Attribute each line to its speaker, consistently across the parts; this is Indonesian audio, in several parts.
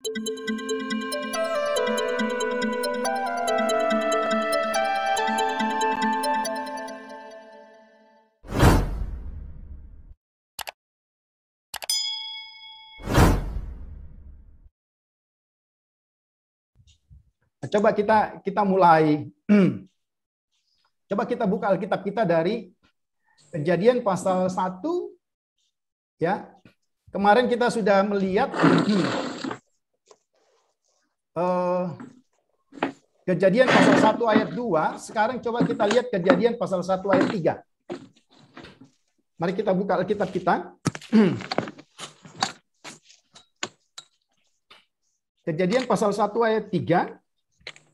Speaker 1: Coba kita mulai. Coba kita buka Alkitab kita dari Kejadian pasal 1 ya. Kemarin kita sudah melihat Kejadian pasal 1 ayat 2, sekarang coba kita lihat Kejadian pasal 1 ayat 3. Mari kita buka Alkitab kita. Kejadian pasal 1 ayat 3.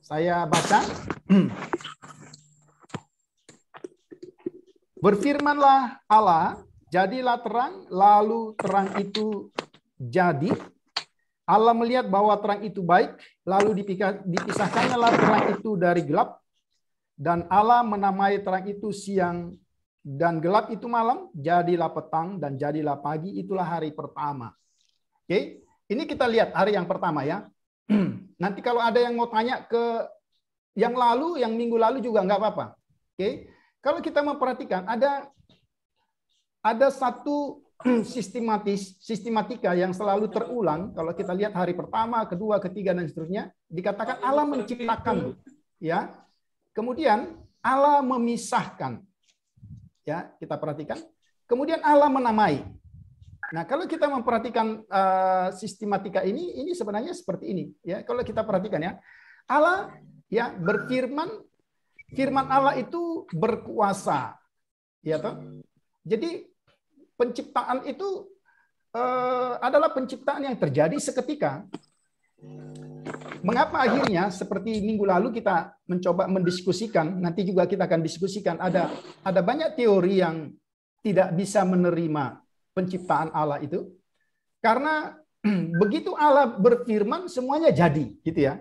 Speaker 1: Saya baca. Berfirmanlah Allah, jadilah terang, lalu terang itu jadi. Allah melihat bahwa terang itu baik, lalu dipisahkanlah terang itu dari gelap. Dan Allah menamai terang itu siang dan gelap itu malam, jadilah petang dan jadilah pagi, itulah hari pertama. Oke, ini kita lihat hari yang pertama ya. Nanti kalau ada yang mau tanya ke yang lalu, yang minggu lalu juga nggak apa-apa. Oke. Kalau kita memperhatikan ada satu sistematika yang selalu terulang. Kalau kita lihat hari pertama, kedua, ketiga dan seterusnya, dikatakan Allah menciptakan, ya. Kemudian Allah memisahkan, ya. Kita perhatikan. Kemudian Allah menamai. Nah, kalau kita memperhatikan sistematika ini sebenarnya seperti ini, ya. Kalau kita perhatikan ya, Allah ya berfirman. Firman Allah itu berkuasa, ya toh. Jadi penciptaan itu adalah penciptaan yang terjadi seketika. Mengapa akhirnya seperti minggu lalu kita mencoba mendiskusikan, nanti juga kita akan diskusikan, ada banyak teori yang tidak bisa menerima penciptaan Allah itu, karena begitu Allah berfirman semuanya jadi, gitu ya.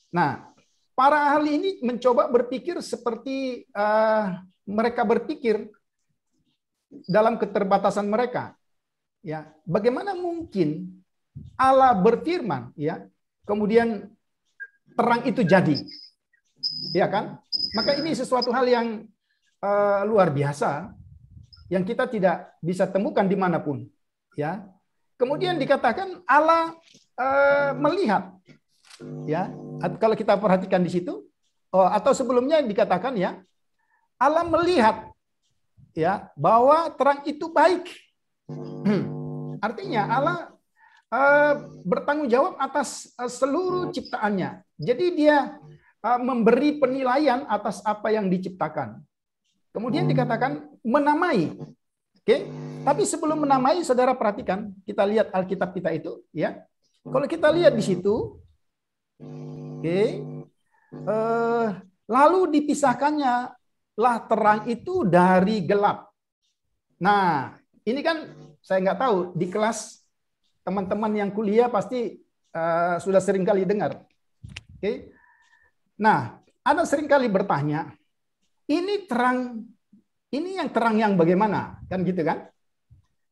Speaker 1: Nah, para ahli ini mencoba berpikir seperti mereka berpikir dalam keterbatasan mereka. Ya, bagaimana mungkin Allah berfirman, ya, kemudian terang itu jadi, ya kan? Maka ini sesuatu hal yang luar biasa yang kita tidak bisa temukan dimanapun, ya. Kemudian dikatakan Allah melihat, ya. Kalau kita perhatikan di situ, atau sebelumnya dikatakan ya, Allah melihat ya bahwa terang itu baik. Artinya Allah bertanggung jawab atas seluruh ciptaannya. Jadi dia memberi penilaian atas apa yang diciptakan. Kemudian dikatakan menamai. Oke, tapi sebelum menamai, saudara perhatikan, kita lihat Alkitab kita itu, ya. Kalau kita lihat di situ, oke, lalu dipisahkannya lah terang itu dari gelap. Nah, ini kan saya nggak tahu di kelas teman-teman yang kuliah pasti sudah sering kali dengar. Oke, nah ada sering kali bertanya, ini terang, ini yang terang yang bagaimana, kan gitu kan?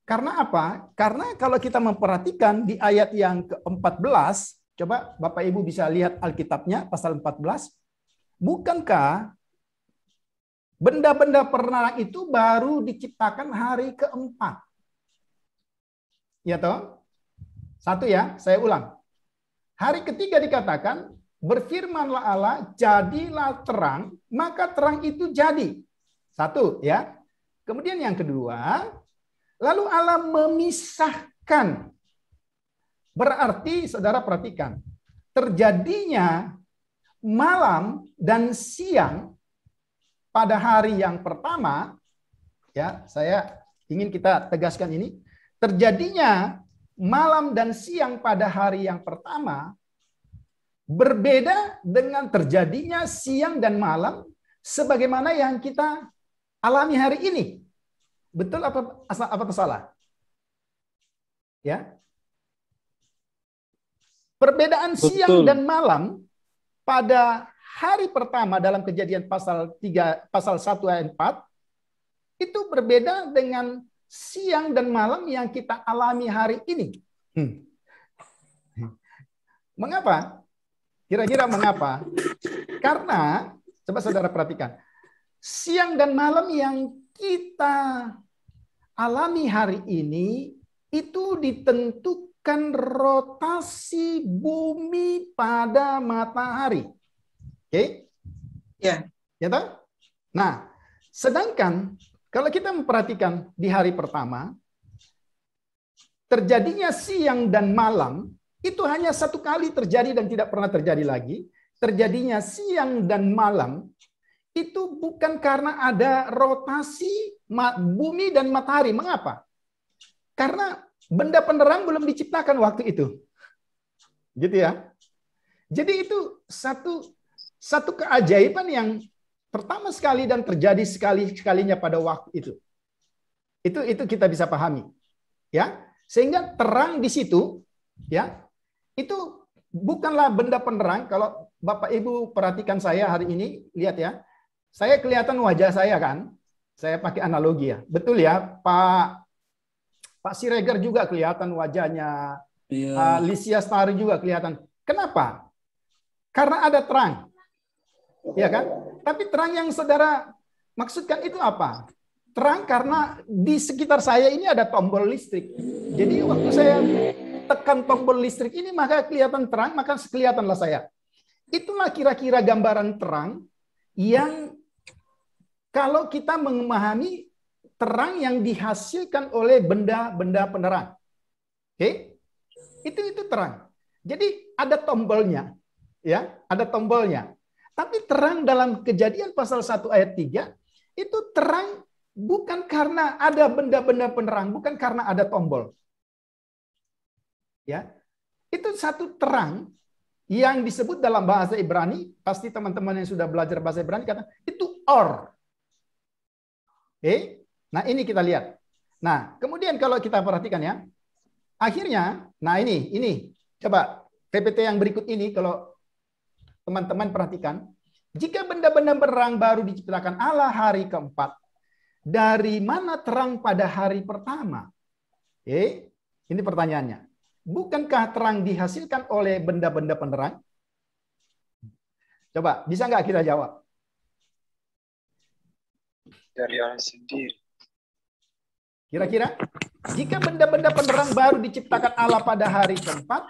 Speaker 1: Karena apa? Karena kalau kita memperhatikan di ayat yang ke-14. Coba Bapak Ibu bisa lihat Alkitabnya pasal 14. Bukankah benda-benda penerang itu baru diciptakan hari keempat? Ya toh? Satu ya, saya ulang. Hari ketiga dikatakan, berfirmanlah Allah, jadilah terang, maka terang itu jadi. Satu ya. Kemudian yang kedua, lalu Allah memisahkan. Berarti saudara perhatikan, terjadinya malam dan siang pada hari yang pertama, ya, saya ingin kita tegaskan ini, terjadinya malam dan siang pada hari yang pertama berbeda dengan terjadinya siang dan malam sebagaimana yang kita alami hari ini. Betul apa salah? Ya. Perbedaan siang dan malam pada hari pertama dalam Kejadian pasal 1 ayat 4 itu berbeda dengan siang dan malam yang kita alami hari ini. Mengapa? Kira-kira mengapa? Karena, coba saudara perhatikan, siang dan malam yang kita alami hari ini itu ditentukan rotasi bumi pada matahari. Oke?
Speaker 2: Ya.
Speaker 1: Ya toh? Nah, sedangkan kalau kita memperhatikan di hari pertama, terjadinya siang dan malam itu hanya satu kali terjadi dan tidak pernah terjadi lagi. Terjadinya siang dan malam itu bukan karena ada rotasi bumi dan matahari. Mengapa? Karena benda penerang belum diciptakan waktu itu. Gitu ya. Jadi itu satu keajaiban yang pertama sekali dan terjadi sekalinya pada waktu itu. Itu kita bisa pahami. Ya. Sehingga terang di situ ya. Itu bukanlah benda penerang. Kalau Bapak Ibu perhatikan saya hari ini, lihat ya. Saya kelihatan wajah saya kan. Saya pakai analogi ya. Betul ya, Pak Siregar juga kelihatan wajahnya.
Speaker 3: Iya.
Speaker 1: Lisia Stari juga kelihatan. Kenapa? Karena ada terang. Ya kan? Tapi terang yang saudara maksudkan itu apa? Terang karena di sekitar saya ini ada tombol listrik. Jadi waktu saya tekan tombol listrik ini maka kelihatan terang, maka kelihatanlah saya. Itulah kira-kira gambaran terang yang kalau kita memahami terang yang dihasilkan oleh benda-benda penerang. Oke? Itu terang. Jadi ada tombolnya. Ya, ada tombolnya. Tapi terang dalam Kejadian pasal 1 ayat 3 itu terang bukan karena ada benda-benda penerang, bukan karena ada tombol. Ya. Itu satu terang yang disebut dalam bahasa Ibrani, pasti teman-teman yang sudah belajar bahasa Ibrani kata itu or. Oke. Nah, ini kita lihat. Nah, kemudian kalau kita perhatikan ya, akhirnya, nah ini coba PPT yang berikut ini kalau teman-teman perhatikan, jika benda-benda penerang baru diciptakan Allah hari keempat, dari mana terang pada hari pertama? Oke, ini pertanyaannya. Bukankah terang dihasilkan oleh benda-benda penerang? Coba, bisa nggak kita jawab?
Speaker 4: Dari Allah sendiri.
Speaker 1: Kira-kira, jika benda-benda penerang baru diciptakan Allah pada hari keempat,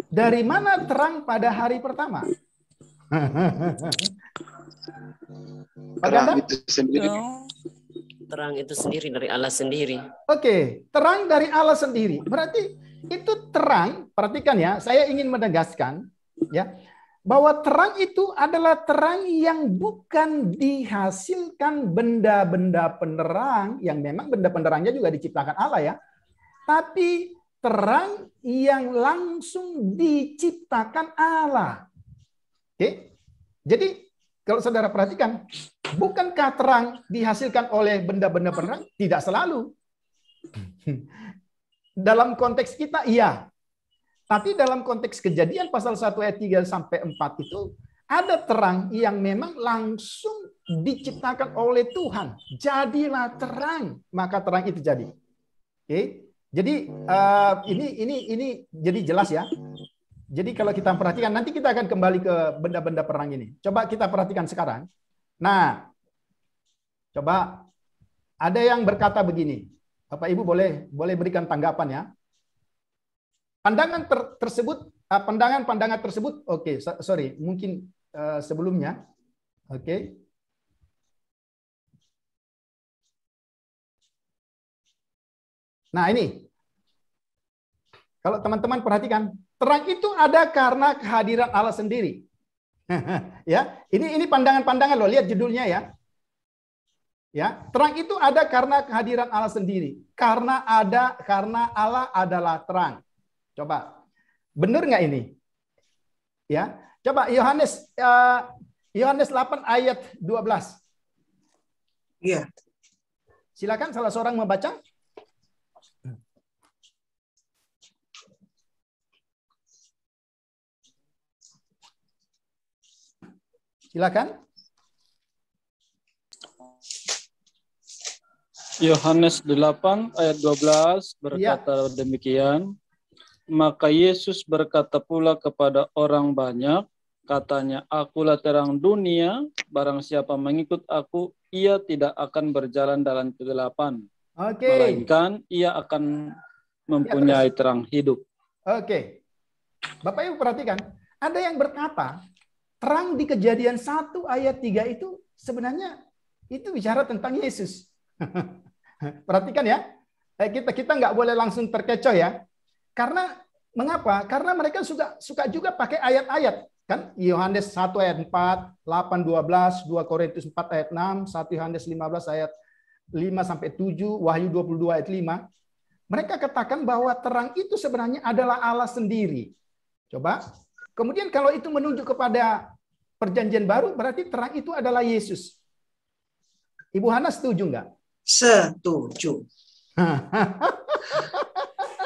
Speaker 1: dari mana terang pada hari pertama?
Speaker 4: Terang itu sendiri.
Speaker 5: Terang itu sendiri dari Allah sendiri.
Speaker 1: Oke, terang dari Allah sendiri. Berarti itu terang, perhatikan ya, saya ingin menegaskan ya, bahwa terang itu adalah terang yang bukan dihasilkan benda-benda penerang, yang memang benda penerangnya juga diciptakan Allah ya, tapi terang yang langsung diciptakan Allah. Oke, jadi kalau saudara perhatikan, bukankah terang dihasilkan oleh benda-benda penerang? Tidak selalu. Dalam konteks kita, iya. Tapi dalam konteks Kejadian pasal 1 ayat 3 sampai 4 itu, ada terang yang memang langsung diciptakan oleh Tuhan. Jadilah terang, maka terang itu jadi. Oke. Jadi ini jadi jelas ya. Jadi kalau kita perhatikan, nanti kita akan kembali ke benda-benda perang ini. Coba kita perhatikan sekarang. Nah, coba ada yang berkata begini. Bapak Ibu boleh berikan tanggapan ya. Pandangan-pandangan tersebut, oke, sorry, mungkin sebelumnya, oke. Nah ini, kalau teman-teman perhatikan, terang itu ada karena kehadiran Allah sendiri. Ya, ini pandangan-pandangan loh, lihat judulnya ya. Ya, terang itu ada karena kehadiran Allah sendiri. Karena Allah adalah terang. Coba, benar nggak ini? Ya, coba Yohanes 8 ayat 12.
Speaker 2: Iya.
Speaker 1: Silakan salah seorang membaca. Silakan.
Speaker 3: Yohanes 8 ayat 12 berkata demikian. Maka Yesus berkata pula kepada orang banyak, katanya, akulah terang dunia, barang siapa mengikut aku, ia tidak akan berjalan dalam kegelapan,
Speaker 1: Oke.
Speaker 3: melainkan ia akan mempunyai terang hidup.
Speaker 1: Oke. Bapak Ibu perhatikan, ada yang berkata, terang di Kejadian 1 ayat 3 itu sebenarnya itu bicara tentang Yesus. Perhatikan ya, kita nggak boleh langsung terkecoh ya. Karena mengapa? Karena mereka suka juga pakai ayat-ayat. Kan Yohanes 1 ayat 4, 8, 12, 2 Korintus 4 ayat 6, 1 Yohanes 15 ayat 5 sampai 7, Wahyu 22 ayat 5. Mereka katakan bahwa terang itu sebenarnya adalah Allah sendiri. Coba. Kemudian kalau itu menunjuk kepada perjanjian baru, berarti terang itu adalah Yesus. Ibu Hana setuju nggak?
Speaker 2: Setuju.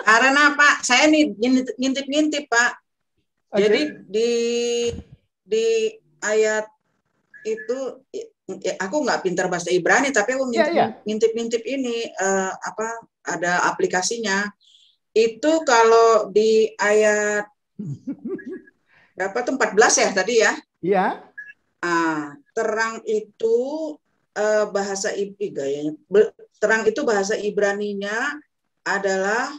Speaker 2: Karena Pak, saya nih ngintip-ngintip Pak.
Speaker 1: Okay.
Speaker 2: Jadi di ayat itu, aku nggak pintar bahasa Ibrani, tapi aku ngintip-ngintip ini ada aplikasinya. Itu kalau di ayat berapa tuh 14 ya tadi ya?
Speaker 1: Iya.
Speaker 2: Terang itu bahasa terang itu bahasa Ibraninya adalah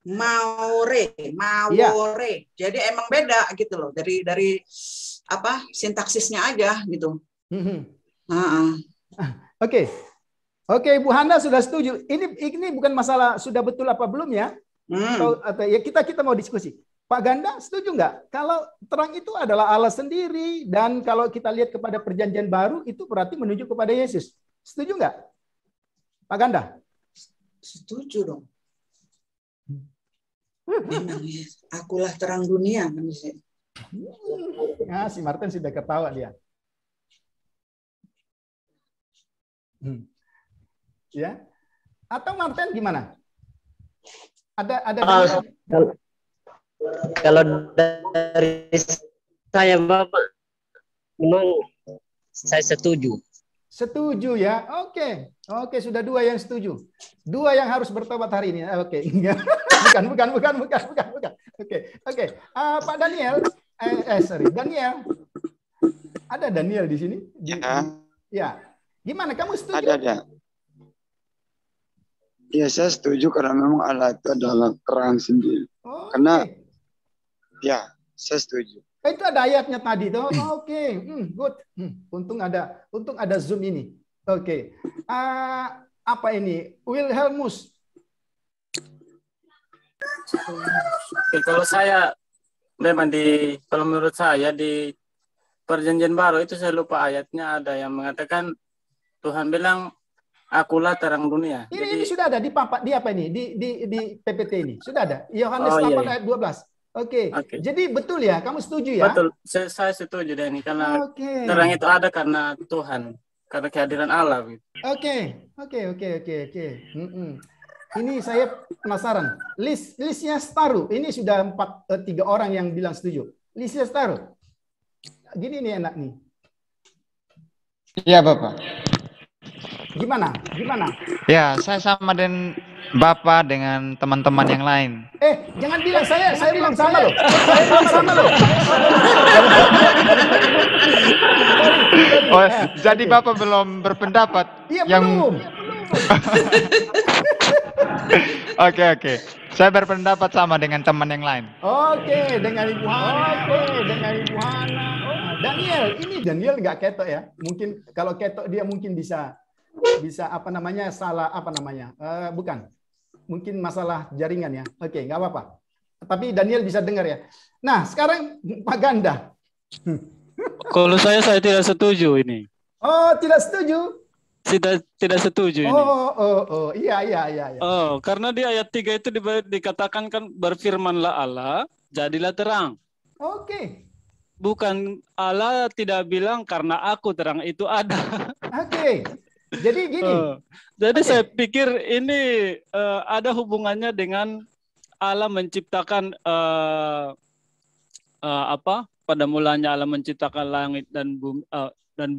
Speaker 2: Maore.
Speaker 1: Ya.
Speaker 2: Jadi emang beda gitu loh dari sintaksisnya aja gitu.
Speaker 1: Oke, Ibu Hana sudah setuju. Ini bukan masalah sudah betul apa belum ya? Atau ya kita mau diskusi. Pak Ganda setuju nggak? Kalau terang itu adalah Allah sendiri dan kalau kita lihat kepada perjanjian baru itu berarti menuju kepada Yesus. Setuju nggak? Pak Ganda?
Speaker 2: Setuju dong. Akulah terang dunia.
Speaker 1: Ya, si Martin sudah ketawa dia. Ya. Atau Martin gimana? Ada
Speaker 5: kalau dari saya Bapak, memang saya setuju.
Speaker 1: Setuju ya. Oke, sudah 2 yang setuju. 2 yang harus bertobat hari ini. Oke. Bukan. Oke. Pak Daniel, Daniel. Ada Daniel di sini? Ya. Gimana kamu setuju?
Speaker 4: Ada. Ya, saya setuju karena memang Allah itu adalah terang sendiri. Karena ya, saya setuju.
Speaker 1: Itu ada ayatnya tadi tuh. Oke. Good. Untung ada Zoom ini. Oke. Apa ini? Wilhelmus.
Speaker 3: Kalau saya memang kalau menurut saya di perjanjian baru itu saya lupa ayatnya, ada yang mengatakan Tuhan bilang akulah terang dunia.
Speaker 1: Ini sudah ada di apa ini? Di PPT ini. Sudah ada. Yohanes 8 ayat 12. Oke. Jadi betul ya, kamu setuju ya?
Speaker 3: Betul, saya setuju deh ini karena terang itu ada karena Tuhan, karena kehadiran Allah.
Speaker 1: Oke. Ini saya penasaran. Listnya Staru, ini sudah 3 orang yang bilang setuju. Listnya Staru, gini nih enak nih.
Speaker 6: Iya Bapak.
Speaker 1: Gimana?
Speaker 6: Ya, saya sama dengan Bapak dengan teman-teman yang lain.
Speaker 1: Jangan bilang saya bilang sama loh. Saya bilang sama loh.
Speaker 6: Jadi Bapak belum berpendapat?
Speaker 1: Iya, belum.
Speaker 6: Oke. Saya berpendapat sama dengan teman yang lain.
Speaker 1: Oke, dengan Ibu Hana. Daniel nggak ketok ya? Mungkin kalau ketok dia mungkin bisa bukan, mungkin masalah jaringan ya. Oke, nggak apa-apa, tapi Daniel bisa dengar ya. Nah, sekarang Pak Ganda.
Speaker 3: Kalau saya tidak setuju ini.
Speaker 1: Tidak setuju?
Speaker 3: Tidak setuju ini.
Speaker 1: Iya.
Speaker 3: Karena di ayat 3 itu dikatakan kan, berfirmanlah Allah, jadilah terang.
Speaker 1: Oke.
Speaker 3: Bukan, Allah tidak bilang karena aku terang itu ada.
Speaker 1: Oke. Jadi gini.
Speaker 3: Jadi saya pikir ini ada hubungannya dengan Allah menciptakan pada mulanya Allah menciptakan langit dan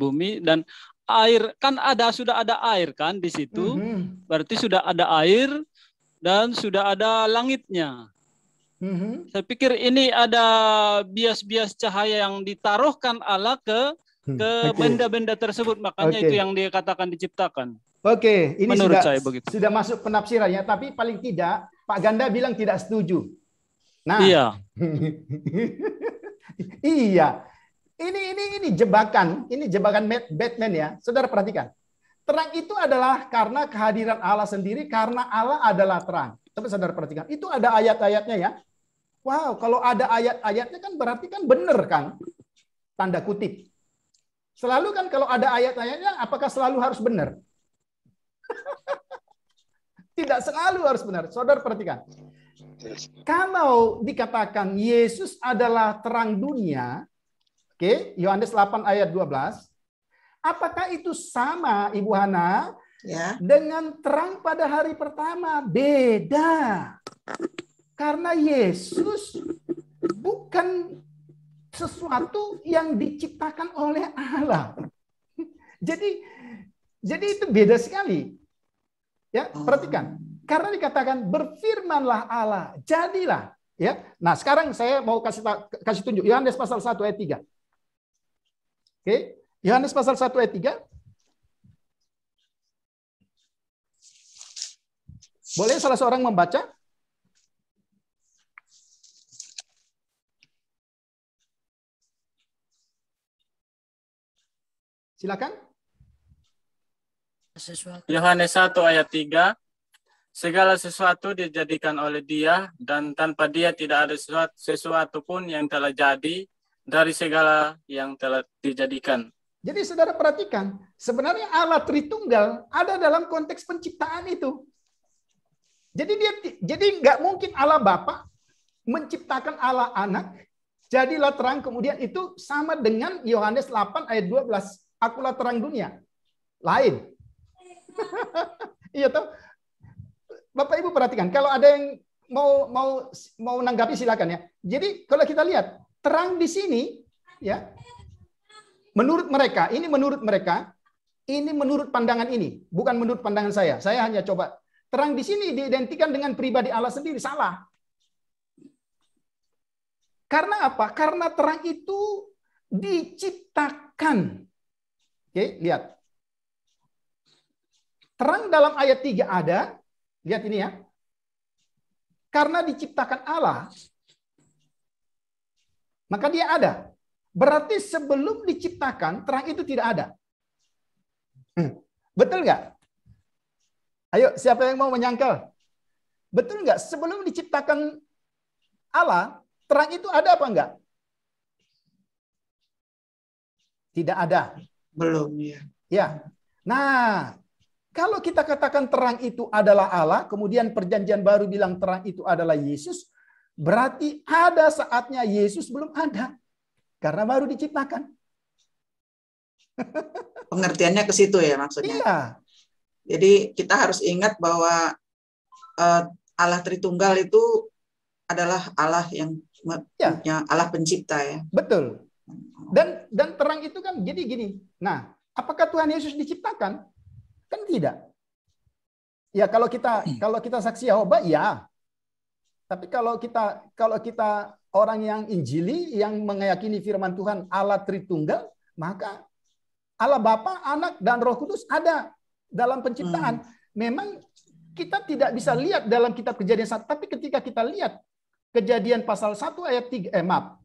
Speaker 3: bumi dan air, kan sudah ada air kan di situ. Berarti sudah ada air dan sudah ada langitnya.
Speaker 7: Saya pikir ini ada bias-bias cahaya yang ditaruhkan Allah ke benda-benda tersebut, makanya itu yang dia katakan diciptakan.
Speaker 1: Oke, ini
Speaker 7: menurut saya begitu.
Speaker 1: Sudah masuk penafsirannya, tapi paling tidak Pak Ganda bilang tidak setuju. Nah,
Speaker 7: iya.
Speaker 1: Iya. Ini jebakan Batman ya. Saudara perhatikan. Terang itu adalah karena kehadiran Allah sendiri, karena Allah adalah terang. Tapi saudara perhatikan, itu ada ayat-ayatnya ya. Wow, kalau ada ayat-ayatnya kan berarti kan benar kan? Tanda kutip. Selalu kan kalau ada ayat-ayatnya, apakah selalu harus benar? Tidak selalu harus benar. Saudara perhatikan. Kalau dikatakan Yesus adalah terang dunia, oke, Yohanes 8 ayat 12, apakah itu sama Ibu Hana dengan terang pada hari pertama? Beda. Karena Yesus bukan sesuatu yang diciptakan oleh Allah. Jadi itu beda sekali. Ya, perhatikan. Karena dikatakan berfirmanlah Allah, jadilah. Ya. Nah, sekarang saya mau kasih tunjuk Yohanes pasal 1 ayat 3. Oke, Yohanes pasal 1 ayat 3. Boleh salah seorang membaca? Silakan.
Speaker 3: Yohanes 1 ayat 3. Segala sesuatu dijadikan oleh Dia, dan tanpa Dia tidak ada sesuatu pun yang telah jadi dari segala yang telah dijadikan.
Speaker 1: Jadi saudara perhatikan, sebenarnya Allah Tritunggal ada dalam konteks penciptaan itu. Jadi nggak mungkin Allah Bapa menciptakan Allah Anak, jadilah terang, kemudian itu sama dengan Yohanes 8 ayat 12, akulah terang dunia. Lain. Iya toh? Bapak Ibu perhatikan, kalau ada yang mau nanggapi silakan ya. Jadi kalau kita lihat terang di sini ya, menurut mereka, ini menurut pandangan ini, bukan menurut pandangan saya. Saya hanya coba terang di sini diidentikan dengan pribadi Allah sendiri, salah. Karena apa? Karena terang itu diciptakan. Oke, lihat. Terang dalam ayat 3 ada. Lihat ini ya. Karena diciptakan Allah, maka dia ada. Berarti sebelum diciptakan, terang itu tidak ada. Betul nggak? Ayo, siapa yang mau menyangkal? Betul nggak? Sebelum diciptakan Allah, terang itu ada apa enggak? Tidak ada.
Speaker 2: Belum, ya.
Speaker 1: Ya. Nah, kalau kita katakan terang itu adalah Allah, kemudian perjanjian baru bilang terang itu adalah Yesus, berarti ada saatnya Yesus belum ada. Karena baru diciptakan.
Speaker 2: Pengertiannya ke situ ya maksudnya.
Speaker 1: Iya.
Speaker 2: Jadi kita harus ingat bahwa Allah Tritunggal itu adalah Allah yang punya Allah pencipta ya.
Speaker 1: Betul. Dan terang itu kan jadi gini. Nah, apakah Tuhan Yesus diciptakan? Kan tidak. Ya kalau kita saksi Yehova ya. Tapi kalau kita orang yang Injili yang meyakini firman Tuhan Allah Tritunggal, maka Allah Bapa, Anak dan Roh Kudus ada dalam penciptaan. Memang kita tidak bisa lihat dalam kitab Kejadian 1, tapi ketika kita lihat Kejadian pasal 1 ayat 3,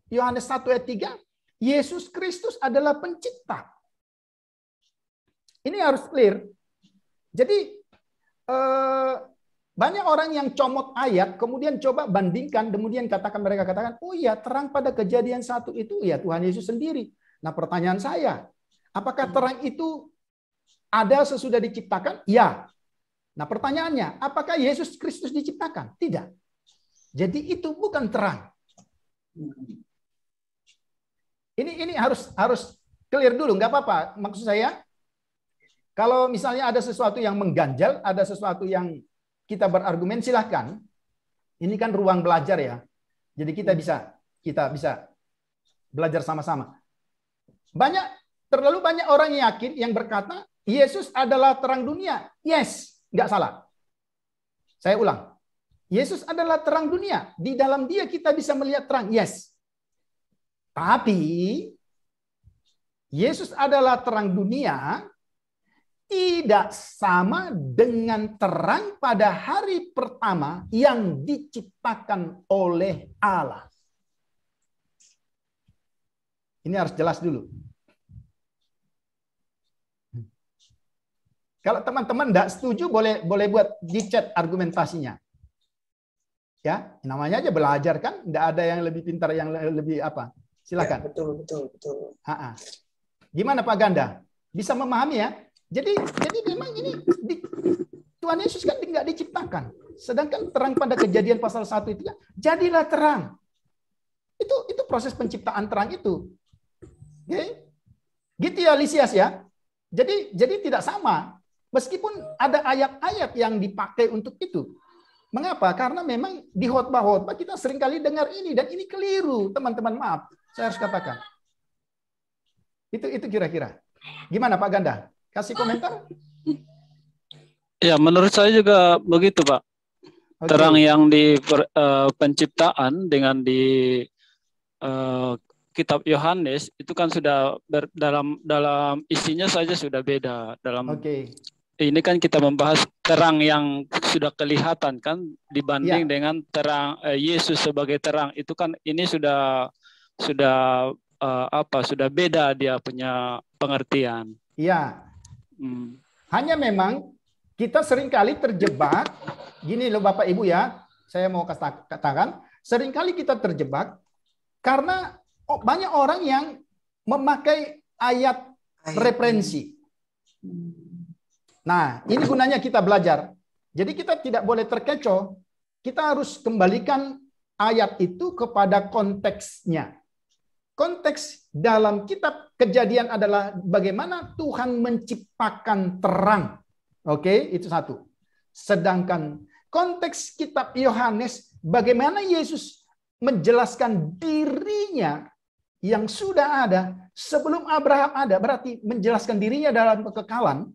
Speaker 1: Yohanes 1 ayat 3, Yesus Kristus adalah pencipta. Ini harus clear. Jadi banyak orang yang comot ayat, kemudian coba bandingkan, kemudian mereka katakan, oh iya terang pada Kejadian 1 itu ya Tuhan Yesus sendiri. Nah pertanyaan saya, apakah terang itu ada sesudah diciptakan? Ya. Nah pertanyaannya, apakah Yesus Kristus diciptakan? Tidak. Jadi itu bukan terang. Ini harus clear dulu, nggak apa-apa. Maksud saya, kalau misalnya ada sesuatu yang mengganjal, ada sesuatu yang kita berargumen, silahkan. Ini kan ruang belajar ya. Jadi kita bisa belajar sama-sama. Terlalu banyak orang yakin yang berkata Yesus adalah terang dunia. Yes, nggak salah. Saya ulang. Yesus adalah terang dunia. Di dalam Dia kita bisa melihat terang. Yes. Tapi Yesus adalah terang dunia tidak sama dengan terang pada hari pertama yang diciptakan oleh Allah. Ini harus jelas dulu. Kalau teman-teman tidak setuju, boleh buat di chat argumentasinya. Ya, namanya aja belajar kan, tidak ada yang lebih pintar, yang lebih apa. Silakan.
Speaker 2: Ya, betul.
Speaker 1: Gimana Pak Ganda? Bisa memahami ya? Jadi memang ini Tuhan Yesus kan nggak diciptakan. Sedangkan terang pada Kejadian pasal 1 itu ya, jadilah terang. Itu proses penciptaan terang itu. Okay? Gitu ya Lisias ya. Jadi tidak sama. Meskipun ada ayat-ayat yang dipakai untuk itu. Mengapa? Karena memang di khotbah-khotbah kita seringkali dengar ini dan ini keliru, teman-teman. Maaf, saya harus katakan. Itu kira-kira. Gimana Pak Ganda? Kasih komentar?
Speaker 7: Ya, menurut saya juga begitu, Pak. Okay. Terang yang di penciptaan dengan di kitab Yohanes itu kan sudah dalam isinya saja sudah beda. Ini kan kita membahas terang yang sudah kelihatan kan dibanding dengan terang Yesus sebagai terang, itu kan ini sudah beda dia punya pengertian.
Speaker 1: Iya. Hanya memang kita seringkali terjebak gini loh Bapak Ibu ya, saya mau katakan seringkali kita terjebak karena banyak orang yang memakai ayat referensi. Nah, ini gunanya kita belajar. Jadi kita tidak boleh terkecoh. Kita harus kembalikan ayat itu kepada konteksnya. Konteks dalam kitab Kejadian adalah bagaimana Tuhan menciptakan terang. Oke, itu satu. Sedangkan konteks kitab Yohanes, bagaimana Yesus menjelaskan dirinya yang sudah ada sebelum Abraham ada. Berarti menjelaskan dirinya dalam kekekalan.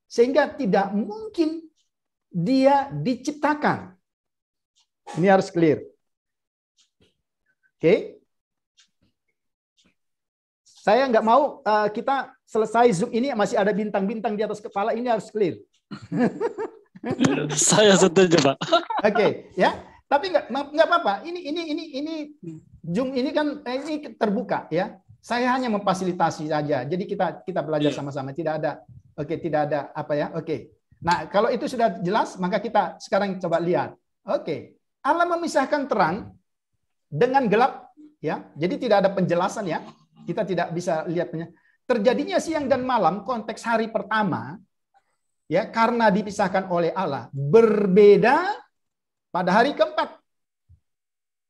Speaker 1: Sehingga tidak mungkin dia diciptakan. Ini harus clear. Oke. Saya nggak mau kita selesai Zoom ini masih ada bintang-bintang di atas kepala. Ini harus clear.
Speaker 7: Saya setuju, Pak.
Speaker 1: Oke, ya. Tapi nggak apa-apa. Ini Zoom ini kan ini terbuka ya. Saya hanya memfasilitasi saja. Jadi kita belajar sama-sama. Tidak ada apa ya. Oke. Nah, kalau itu sudah jelas, maka kita sekarang coba lihat. Oke. Allah memisahkan terang dengan gelap ya. Jadi tidak ada penjelasan ya. Kita tidak bisa lihatnya. Terjadinya siang dan malam konteks hari pertama ya karena dipisahkan oleh Allah berbeda pada hari keempat.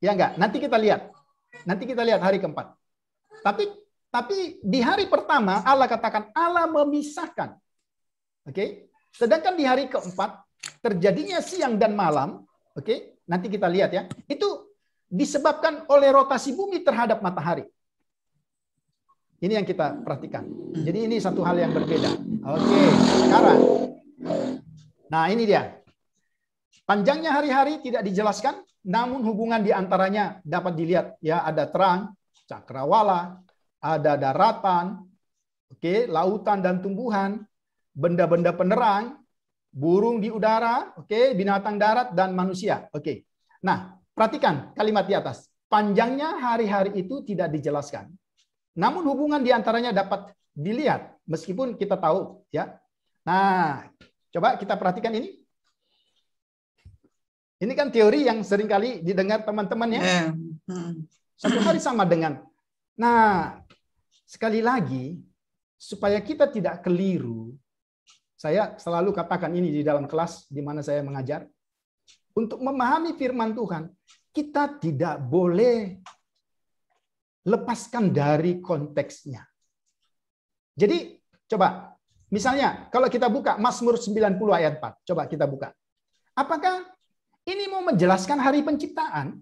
Speaker 1: Ya enggak? Nanti kita lihat hari keempat. Tapi di hari pertama Allah katakan Allah memisahkan. Oke? Sedangkan di hari keempat terjadinya siang dan malam, oke? Nanti kita lihat ya. Itu disebabkan oleh rotasi bumi terhadap matahari. Ini yang kita perhatikan. Jadi ini satu hal yang berbeda. Oke, sekarang. Nah, ini dia. Panjangnya hari-hari tidak dijelaskan, namun hubungan di antaranya dapat dilihat. Ya, ada terang, cakrawala, ada daratan, oke, lautan dan tumbuhan, benda-benda penerang, burung di udara, oke, binatang darat dan manusia. Oke. Nah, perhatikan kalimat di atas. Panjangnya hari-hari itu tidak dijelaskan. Namun hubungan di antaranya dapat dilihat meskipun kita tahu ya. Nah, coba kita perhatikan ini. Ini kan teori yang seringkali didengar teman-teman ya. Satu hari sama dengan. Nah, sekali lagi supaya kita tidak keliru, saya selalu katakan ini di dalam kelas di mana saya mengajar. Untuk memahami firman Tuhan, kita tidak boleh lepaskan dari konteksnya. Jadi, coba, misalnya, kalau kita buka Mazmur 90 ayat 4, coba kita buka. Apakah ini mau menjelaskan hari penciptaan?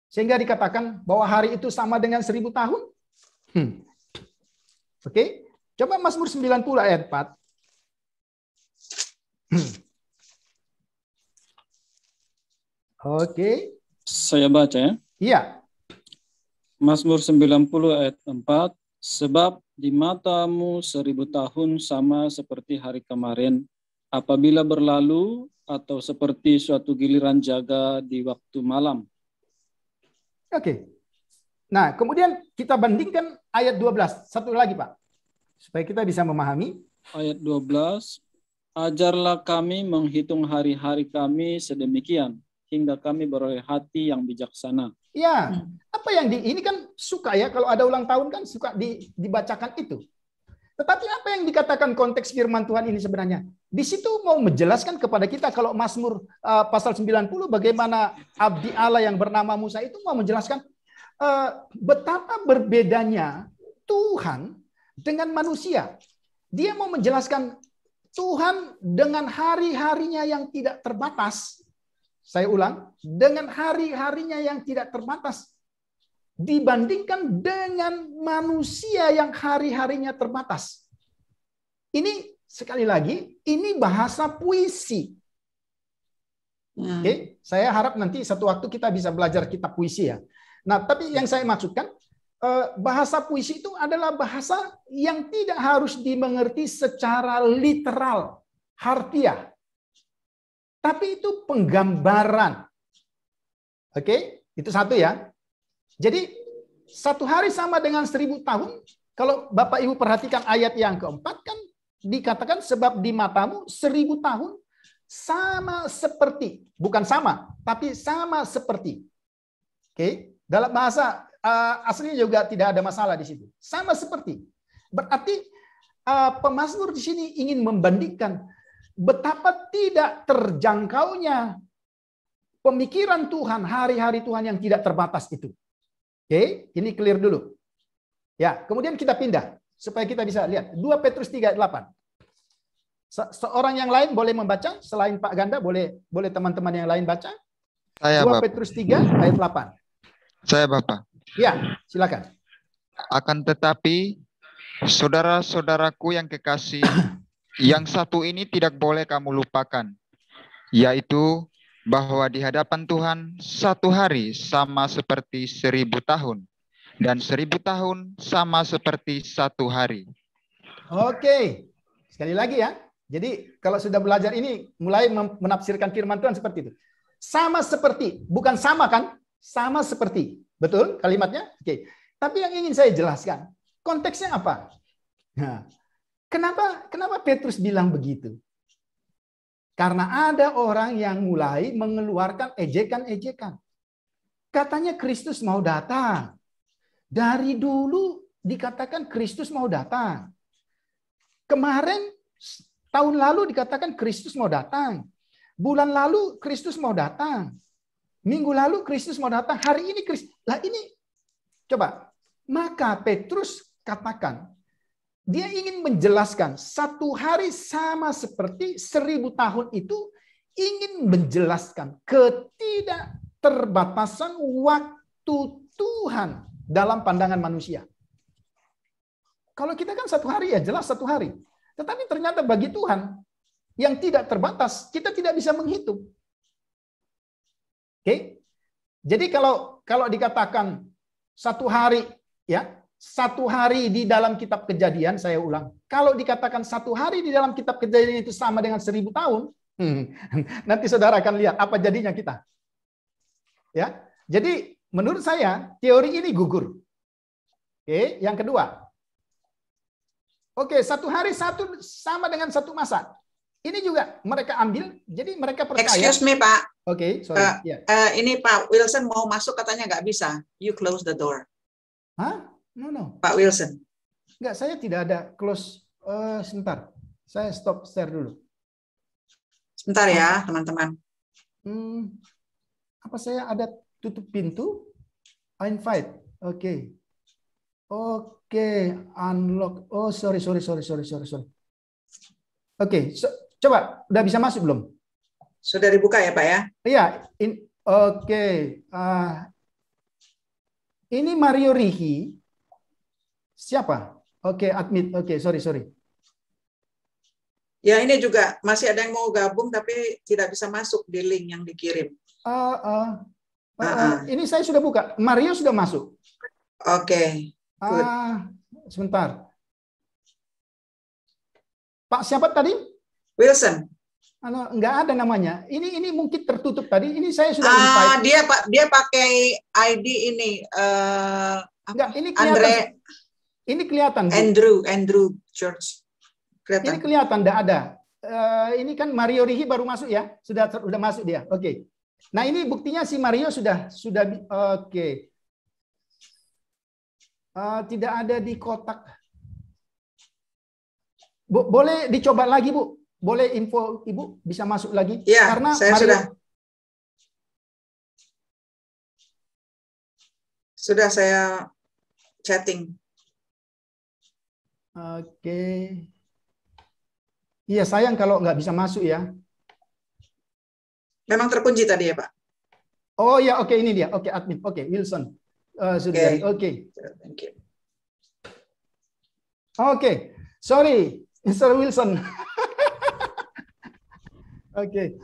Speaker 1: Sehingga dikatakan bahwa hari itu sama dengan 1000 tahun? Oke, coba Mazmur 90 ayat 4. Oke.
Speaker 7: Saya baca ya.
Speaker 1: Iya.
Speaker 7: Mazmur 90 ayat 4. Sebab di matamu 1000 tahun sama seperti hari kemarin, apabila berlalu, atau seperti suatu giliran jaga di waktu malam.
Speaker 1: Oke. Nah, kemudian kita bandingkan ayat 12. Satu lagi, Pak. Supaya kita bisa memahami.
Speaker 7: Ayat 12. Ajarlah kami menghitung hari-hari kami sedemikian, hingga kami beroleh hati yang bijaksana.
Speaker 1: Ya, apa yang ini kan suka ya, kalau ada ulang tahun kan suka dibacakan itu. Tetapi apa yang dikatakan konteks firman Tuhan ini sebenarnya? Di situ mau menjelaskan kepada kita kalau Mazmur pasal 90 bagaimana abdi Allah yang bernama Musa itu mau menjelaskan betapa berbedanya Tuhan dengan manusia. Dia mau menjelaskan Tuhan dengan hari-harinya yang tidak terbatas. Saya ulang, dengan hari-harinya yang tidak terbatas dibandingkan dengan manusia yang hari-harinya terbatas. Ini sekali lagi, ini bahasa puisi. Oke, saya harap nanti satu waktu kita bisa belajar kitab puisi ya. Nah, tapi yang saya maksudkan, bahasa puisi itu adalah bahasa yang tidak harus dimengerti secara literal, harfiah. Tapi itu penggambaran. Oke, itu satu ya. Jadi, satu hari sama dengan 1000 tahun. Kalau Bapak Ibu perhatikan ayat yang keempat kan dikatakan sebab di matamu 1000 tahun sama seperti. Bukan sama, tapi sama seperti. Oke, dalam bahasa aslinya juga tidak ada masalah di situ. Sama seperti. Berarti pemazmur di sini ingin membandingkan betapa tidak terjangkaunya pemikiran Tuhan, hari-hari Tuhan yang tidak terbatas itu. Oke, ini clear dulu. Ya, kemudian kita pindah supaya kita bisa lihat 2 Petrus 3 ayat 8. Seorang yang lain boleh membaca selain Pak Ganda, boleh teman-teman yang lain baca.
Speaker 6: Saya
Speaker 1: 2
Speaker 6: Bapak.
Speaker 1: Petrus 3 ayat 8.
Speaker 6: Saya Bapak.
Speaker 1: Ya, silakan.
Speaker 6: Akan tetapi saudara-saudaraku yang kekasih, yang satu ini tidak boleh kamu lupakan, yaitu bahwa di hadapan Tuhan satu hari sama seperti 1000 tahun, dan 1000 tahun sama seperti satu hari.
Speaker 1: Oke, sekali lagi ya. Jadi kalau sudah belajar ini, mulai menafsirkan firman Tuhan seperti itu. Sama seperti, bukan sama kan? Sama seperti. Betul kalimatnya? Oke. Tapi yang ingin saya jelaskan, konteksnya apa? Nah, Kenapa Petrus bilang begitu? Karena ada orang yang mulai mengeluarkan ejekan-ejekan. Katanya Kristus mau datang. Dari dulu dikatakan Kristus mau datang. Kemarin, tahun lalu dikatakan Kristus mau datang. Bulan lalu Kristus mau datang. Minggu lalu Kristus mau datang. Hari ini Kristus. Lah ini, coba. Maka Petrus katakan, dia ingin menjelaskan satu hari sama seperti 1000 tahun itu ingin menjelaskan ketidakterbatasan waktu Tuhan dalam pandangan manusia. Kalau kita kan satu hari ya jelas satu hari. Tetapi ternyata bagi Tuhan yang tidak terbatas, kita tidak bisa menghitung. Oke? Jadi kalau dikatakan satu hari ya, satu hari di dalam kitab Kejadian, saya ulang. Kalau dikatakan satu hari di dalam kitab Kejadian itu sama dengan 1000 tahun, nanti saudara akan lihat apa jadinya kita. Ya, jadi menurut saya teori ini gugur. Oke, yang kedua. Oke, satu hari satu sama dengan satu masa. Ini juga mereka ambil, jadi mereka percaya.
Speaker 2: Excuse me, Pak.
Speaker 1: Oke, sorry.
Speaker 2: Ini Pak Wilson mau masuk katanya nggak bisa. You close the door.
Speaker 1: Hah? No.
Speaker 2: Pak Wilson.
Speaker 1: Enggak, saya tidak ada close. Sebentar. Saya stop share dulu.
Speaker 2: Sebentar ya, teman-teman.
Speaker 1: Apa saya ada tutup pintu? Invite. Oke. Unlock. Oh, sorry. Oke, coba udah bisa masuk belum?
Speaker 2: Sudah dibuka ya, Pak ya?
Speaker 1: Iya. Oke. Ini Mario Rihi. Siapa? Oke, admit. Oke, sorry.
Speaker 2: Ya, ini juga masih ada yang mau gabung tapi tidak bisa masuk di link yang dikirim.
Speaker 1: Ini saya sudah buka. Mario sudah masuk.
Speaker 2: Oke.
Speaker 1: Sebentar. Pak siapa tadi?
Speaker 2: Wilson.
Speaker 1: Enggak ada namanya. Ini mungkin tertutup tadi. Ini saya sudah invite.
Speaker 2: Dia pakai ID ini.
Speaker 1: Enggak, ini kelihatan.
Speaker 2: Andre.
Speaker 1: Ini kelihatan.
Speaker 2: Andrew George. Kelihatan.
Speaker 1: Ini kelihatan, enggak ada. Ini kan Mario Rihi baru masuk ya. Sudah masuk dia. Oke. Nah, ini buktinya si Mario sudah oke. Tidak ada di kotak. Boleh dicoba lagi, Bu? Boleh info Ibu bisa masuk lagi?
Speaker 2: Ya,
Speaker 1: karena
Speaker 2: saya sudah saya chatting.
Speaker 1: Oke. Iya, sayang kalau nggak bisa masuk ya.
Speaker 2: Memang terkunci tadi ya, Pak?
Speaker 1: Oh ya, oke, ini dia. Oke, admin. Oke, Wilson. Sudah. Oke. Oke. Sorry, Mr. Wilson. Oke.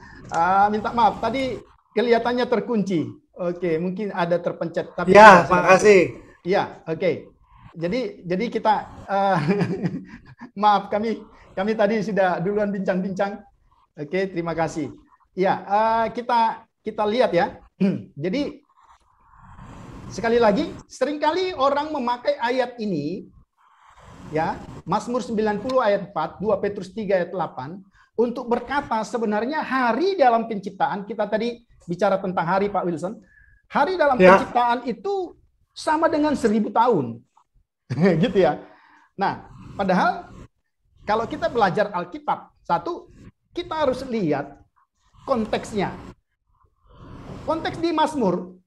Speaker 1: Minta maaf. Tadi kelihatannya terkunci. Oke, mungkin ada terpencet. Tapi
Speaker 8: ya, makasih.
Speaker 1: Iya, oke. Jadi kita maaf kami tadi sudah duluan bincang-bincang. Oke, terima kasih. Ya, kita lihat ya. Jadi sekali lagi, seringkali orang memakai ayat ini, ya, Mazmur 90 ayat 4, 2 Petrus 3 ayat 8, untuk berkata sebenarnya hari dalam penciptaan, kita tadi bicara tentang hari Pak Wilson, hari dalam penciptaan itu sama dengan 1000 tahun. Gitu ya. Nah, padahal kalau kita belajar Alkitab, satu, kita harus lihat konteksnya. Konteks di Mazmur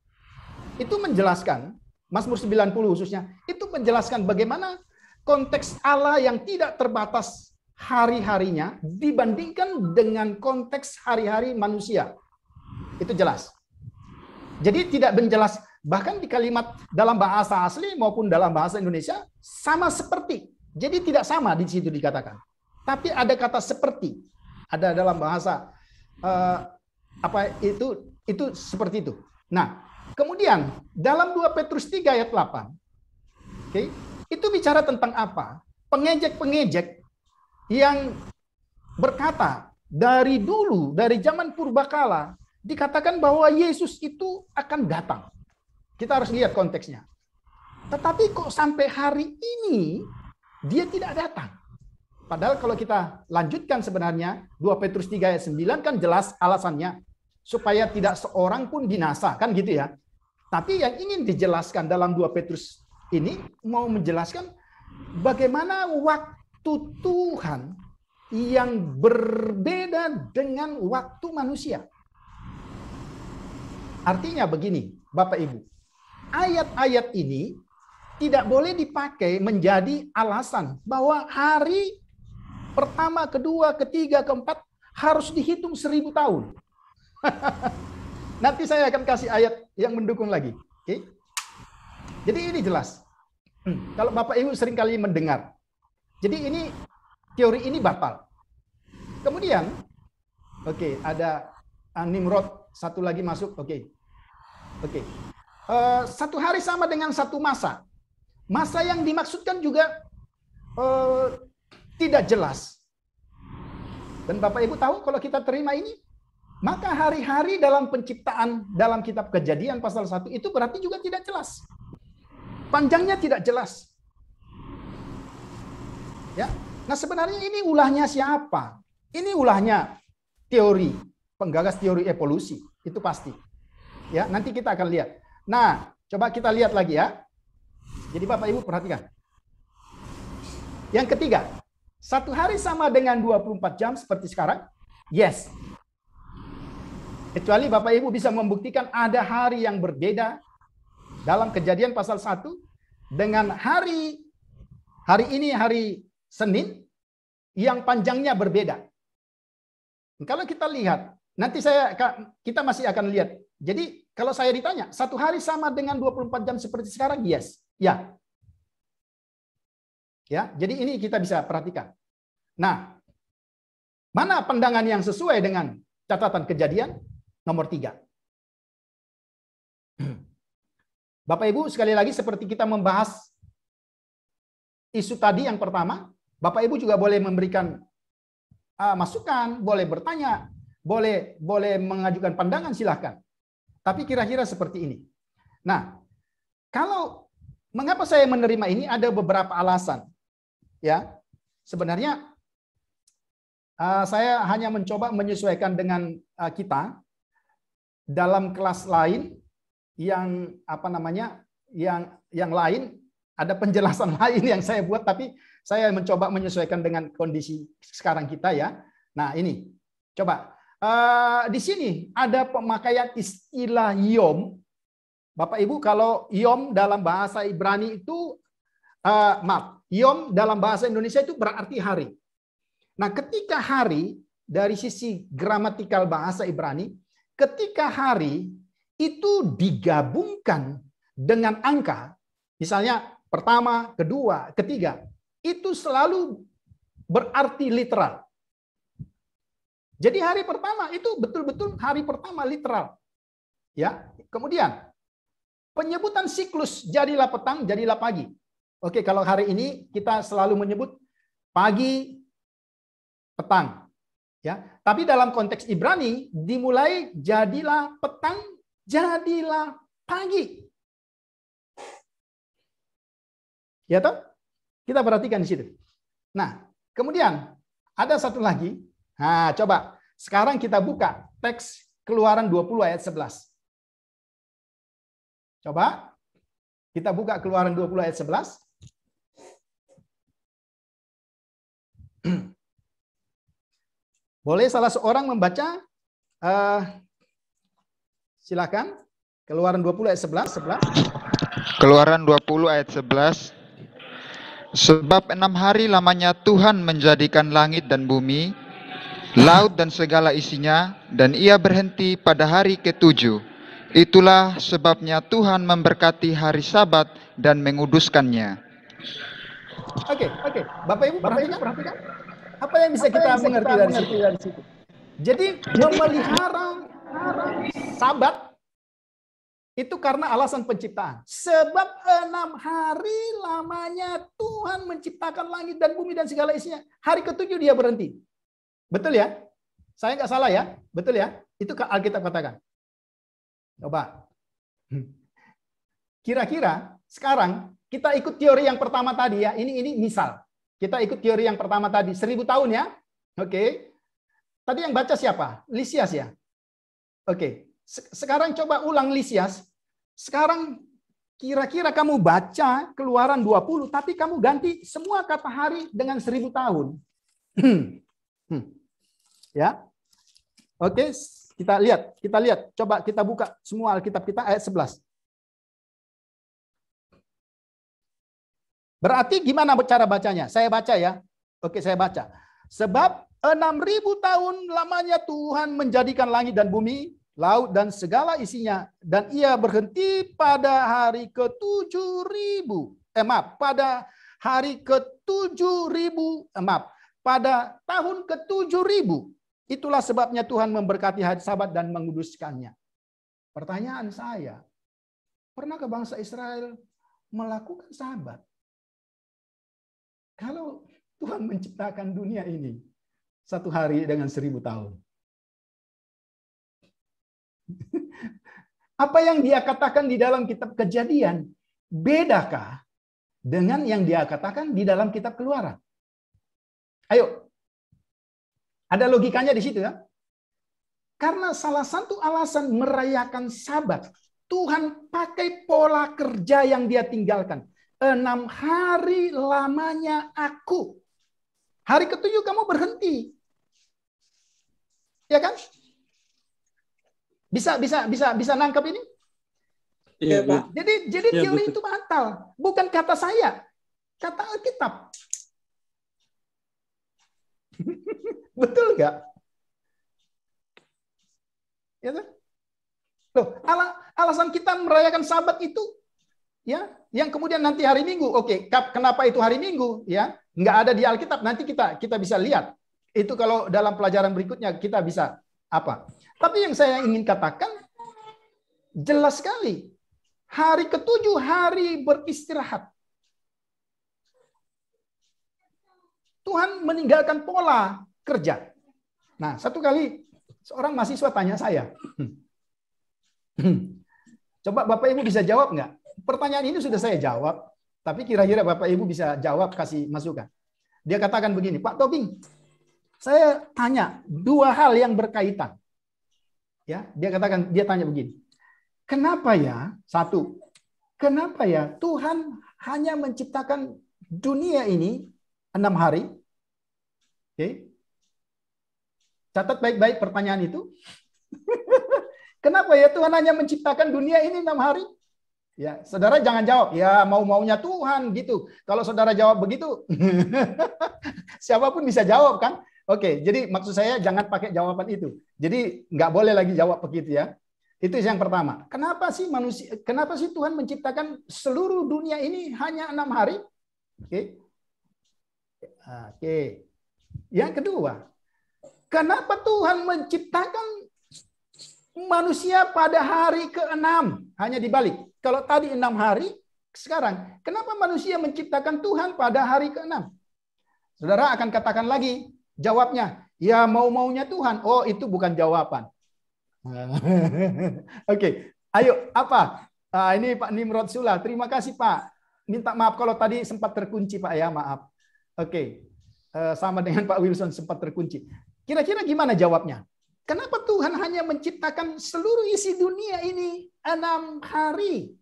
Speaker 1: itu menjelaskan, Mazmur 90 khususnya, itu menjelaskan bagaimana konteks Allah yang tidak terbatas hari-harinya dibandingkan dengan konteks hari-hari manusia. Itu jelas. Jadi tidak menjelas, bahkan di kalimat dalam bahasa asli maupun dalam bahasa Indonesia sama seperti. Jadi tidak sama di situ dikatakan. Tapi ada kata seperti. Ada dalam bahasa itu seperti itu. Nah, kemudian dalam 2 Petrus 3 ayat 8, itu bicara tentang apa? Pengejek-pengejek yang berkata dari dulu, dari zaman purbakala, dikatakan bahwa Yesus itu akan datang. Kita harus lihat konteksnya. Tetapi kok sampai hari ini dia tidak datang? Padahal kalau kita lanjutkan sebenarnya 2 Petrus 3 ayat 9 kan jelas alasannya. Supaya tidak seorang pun binasa, kan gitu ya. Tapi yang ingin dijelaskan dalam 2 Petrus ini mau menjelaskan bagaimana waktu Tuhan yang berbeda dengan waktu manusia. Artinya begini, Bapak Ibu. Ayat-ayat ini tidak boleh dipakai menjadi alasan bahwa hari pertama, kedua, ketiga, keempat harus dihitung 1000 tahun. Nanti saya akan kasih ayat yang mendukung lagi. Oke? Jadi ini jelas. Kalau Bapak Ibu sering kali mendengar. Jadi ini teori ini batal. Kemudian, ada Nimrod satu lagi masuk. Oke. Satu hari sama dengan satu masa. Masa yang dimaksudkan juga tidak jelas. Dan Bapak Ibu tahu kalau kita terima ini, maka hari-hari dalam penciptaan dalam kitab Kejadian pasal 1 itu berarti juga tidak jelas. Panjangnya tidak jelas. Ya. Nah, sebenarnya ini ulahnya siapa? Ini ulahnya teori, penggagas teori evolusi, itu pasti. Ya, nanti kita akan lihat. Nah, coba kita lihat lagi ya. Jadi Bapak Ibu perhatikan. Yang ketiga, satu hari sama dengan 24 jam seperti sekarang? Yes. Kecuali Bapak Ibu bisa membuktikan ada hari yang berbeda dalam Kejadian pasal 1 dengan hari ini hari Senin yang panjangnya berbeda. Kalau kita lihat, nanti kita masih akan lihat. Jadi kalau saya ditanya, satu hari sama dengan 24 jam seperti sekarang? Yes. Ya. Ya, jadi ini kita bisa perhatikan. Nah, mana pandangan yang sesuai dengan catatan Kejadian? Nomor 3. Bapak Ibu, sekali lagi seperti kita membahas isu tadi yang pertama, Bapak Ibu juga boleh memberikan masukan, boleh bertanya, boleh mengajukan pandangan, silahkan. Tapi kira-kira seperti ini. Nah, kalau mengapa saya menerima ini, ada beberapa alasan. Ya, sebenarnya saya hanya mencoba menyesuaikan dengan kita dalam kelas lain yang yang lain, ada penjelasan lain yang saya buat, tapi saya mencoba menyesuaikan dengan kondisi sekarang kita ya. Nah ini, coba di sini ada pemakaian istilah yom. Bapak Ibu, kalau yom dalam bahasa Ibrani itu yom dalam bahasa Indonesia itu berarti hari. Nah, ketika hari dari sisi gramatikal bahasa Ibrani, ketika hari itu digabungkan dengan angka, misalnya pertama, kedua, ketiga, itu selalu berarti literal. Jadi hari pertama itu betul-betul hari pertama literal. Ya, kemudian penyebutan siklus jadilah petang, jadilah pagi. Oke, kalau hari ini kita selalu menyebut pagi, petang. Ya, tapi dalam konteks Ibrani dimulai jadilah petang, jadilah pagi. Ya toh? Kita perhatikan di situ. Nah, kemudian ada satu lagi. Nah, coba sekarang kita buka teks Keluaran 20 ayat 11. Coba kita buka Keluaran 20 ayat 11. Boleh salah seorang membaca? Silakan. Keluaran 20 ayat 11.
Speaker 6: Keluaran 20 ayat 11. Sebab 6 hari lamanya Tuhan menjadikan langit dan bumi, laut dan segala isinya, dan ia berhenti pada hari ke-7. Itulah sebabnya Tuhan memberkati hari Sabat dan menguduskannya.
Speaker 1: Oke. Bapak Ibu perhatikan. Apa yang bisa kita mengerti dari situ? Jadi memelihara Sabat itu karena alasan penciptaan. Sebab 6 hari lamanya Tuhan menciptakan langit dan bumi dan segala isinya. Hari ke-7 dia berhenti. Betul ya? Saya nggak salah ya? Betul ya? Itu Alkitab katakan. Coba. Kira-kira sekarang kita ikut teori yang pertama tadi ya. Ini misal. Kita ikut teori yang pertama tadi. 1000 tahun ya. Oke. Tadi yang baca siapa? Lisias ya? Oke. Sekarang coba ulang Lisias. Sekarang kira-kira kamu baca Keluaran 20, tapi kamu ganti semua kata hari dengan 1000 tahun. Ya. Oke, kita lihat. Coba kita buka semua Alkitab kita ayat 11. Berarti gimana cara bacanya? Saya baca ya. Oke, saya baca. Sebab 6.000 tahun lamanya Tuhan menjadikan langit dan bumi, laut dan segala isinya, dan ia berhenti pada hari ke-7.000. Pada hari ke-7.000, pada tahun ke-7.000. Itulah sebabnya Tuhan memberkati hari Sabat dan menguduskannya. Pertanyaan saya, pernahkah bangsa Israel melakukan Sabat? Kalau Tuhan menciptakan dunia ini satu hari dengan 1000 tahun. Apa yang dia katakan di dalam kitab Kejadian bedakah dengan yang dia katakan di dalam kitab Keluaran? Ayo. Ada logikanya di situ ya. Karena salah satu alasan merayakan Sabat, Tuhan pakai pola kerja yang dia tinggalkan. 6 hari lamanya aku. Hari ke-7 kamu berhenti. Ya kan? Bisa nangkep ini?
Speaker 7: Iya, Pak.
Speaker 1: Jadi teori itu batal. Bukan kata saya. Kata Alkitab. Betul nggak? Ya kan? Loh, alasan kita merayakan Sabat itu ya, yang kemudian nanti hari Minggu. Oke, kenapa itu hari Minggu? Ya, nggak ada di Alkitab. Nanti kita bisa lihat. Itu kalau dalam pelajaran berikutnya kita bisa apa? Tapi yang saya ingin katakan jelas sekali. Hari ketujuh hari beristirahat. Tuhan meninggalkan pola kerja. Nah, satu kali seorang mahasiswa tanya saya, coba Bapak Ibu bisa jawab nggak? Pertanyaan ini sudah saya jawab, tapi kira-kira Bapak Ibu bisa jawab, kasih masukan. Dia katakan begini, Pak Tobing, saya tanya dua hal yang berkaitan. Ya, dia tanya begini. Kenapa ya? Satu, kenapa ya Tuhan hanya menciptakan dunia ini 6 hari? Oke. Catat baik-baik pertanyaan itu. Kenapa ya Tuhan hanya menciptakan dunia ini 6 hari? Ya, saudara jangan jawab, ya mau-maunya Tuhan gitu. Kalau saudara jawab begitu, siapapun bisa jawab kan? Oke, jadi maksud saya jangan pakai jawaban itu. Jadi nggak boleh lagi jawab begitu ya. Itu yang pertama. Kenapa sih Tuhan menciptakan seluruh dunia ini hanya 6 hari? Oke. Oke. Yang kedua, kenapa Tuhan menciptakan manusia pada hari ke-6? Hanya dibalik. Kalau tadi 6 hari, sekarang kenapa manusia menciptakan Tuhan pada hari ke-6? Saudara akan katakan lagi jawabnya, ya mau-maunya Tuhan. Oh, itu bukan jawaban. Oke, ayo apa? Ini Pak Nimrod Sula. Terima kasih Pak. Minta maaf kalau tadi sempat terkunci Pak ya, maaf. Oke, sama dengan Pak Wilson sempat terkunci. Kira-kira gimana jawabnya? Kenapa Tuhan hanya menciptakan seluruh isi dunia ini 6 hari?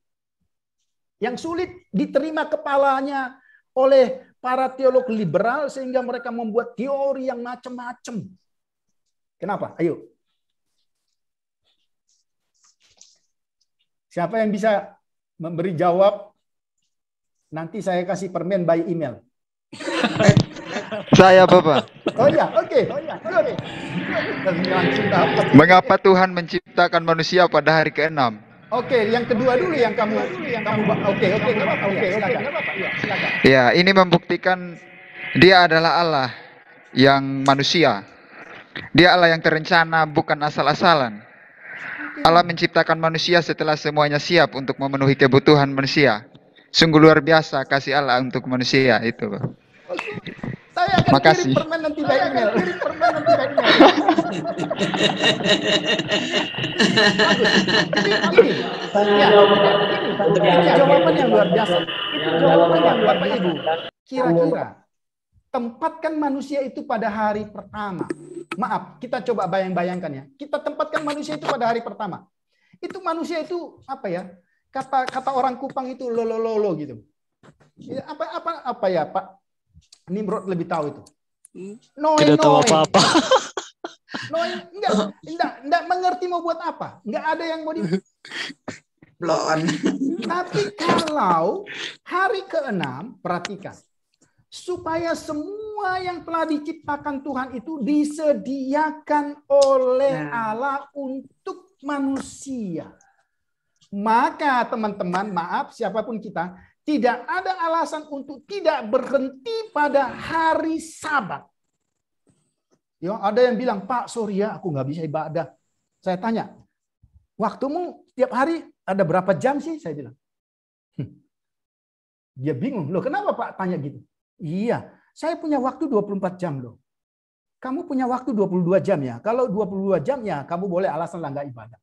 Speaker 1: Yang sulit diterima kepalanya oleh para teolog liberal sehingga mereka membuat teori yang macam-macam. Kenapa? Ayo. Siapa yang bisa memberi jawab? Nanti saya kasih permen by email.
Speaker 6: Saya, Bapak.
Speaker 1: Oh ya, oke.
Speaker 6: Mengapa Tuhan menciptakan manusia pada hari ke-6?
Speaker 1: Oke, yang kedua dulu yang kamu oke, silakan.
Speaker 6: Ya, ini membuktikan Dia adalah Allah yang manusia. Dia Allah yang terencana, bukan asal-asalan. Allah menciptakan manusia setelah semuanya siap untuk memenuhi kebutuhan manusia. Sungguh luar biasa kasih Allah untuk manusia itu.
Speaker 1: Saya akan kirim permen nanti by email. Ini jawaban yang luar biasa. Itu jawaban yang Bapak Ibu. Kira-kira tempatkan manusia itu pada hari pertama. Maaf, kita coba bayangkan ya. Kita tempatkan manusia itu pada hari pertama. Itu manusia itu apa ya? Kata orang Kupang itu lolo gitu. Apa ya Pak Nimrod lebih tahu itu.
Speaker 7: Tidak tahu apa-apa.
Speaker 1: Enggak mengerti mau buat apa. Enggak ada yang mau
Speaker 2: Bloon.
Speaker 1: Tapi kalau hari ke-6, perhatikan. Supaya semua yang telah diciptakan Tuhan itu disediakan oleh Allah untuk manusia. Maka teman-teman, maaf siapapun kita, tidak ada alasan untuk tidak berhenti pada hari Sabat. Ya, ada yang bilang, Pak, sorry ya, aku nggak bisa ibadah. Saya tanya, waktumu tiap hari ada berapa jam sih? Saya bilang. Dia bingung, loh kenapa Pak tanya gitu? Iya, saya punya waktu 24 jam loh. Kamu punya waktu 22 jam ya. Kalau 22 jam ya, kamu boleh alasan lah nggak ibadah.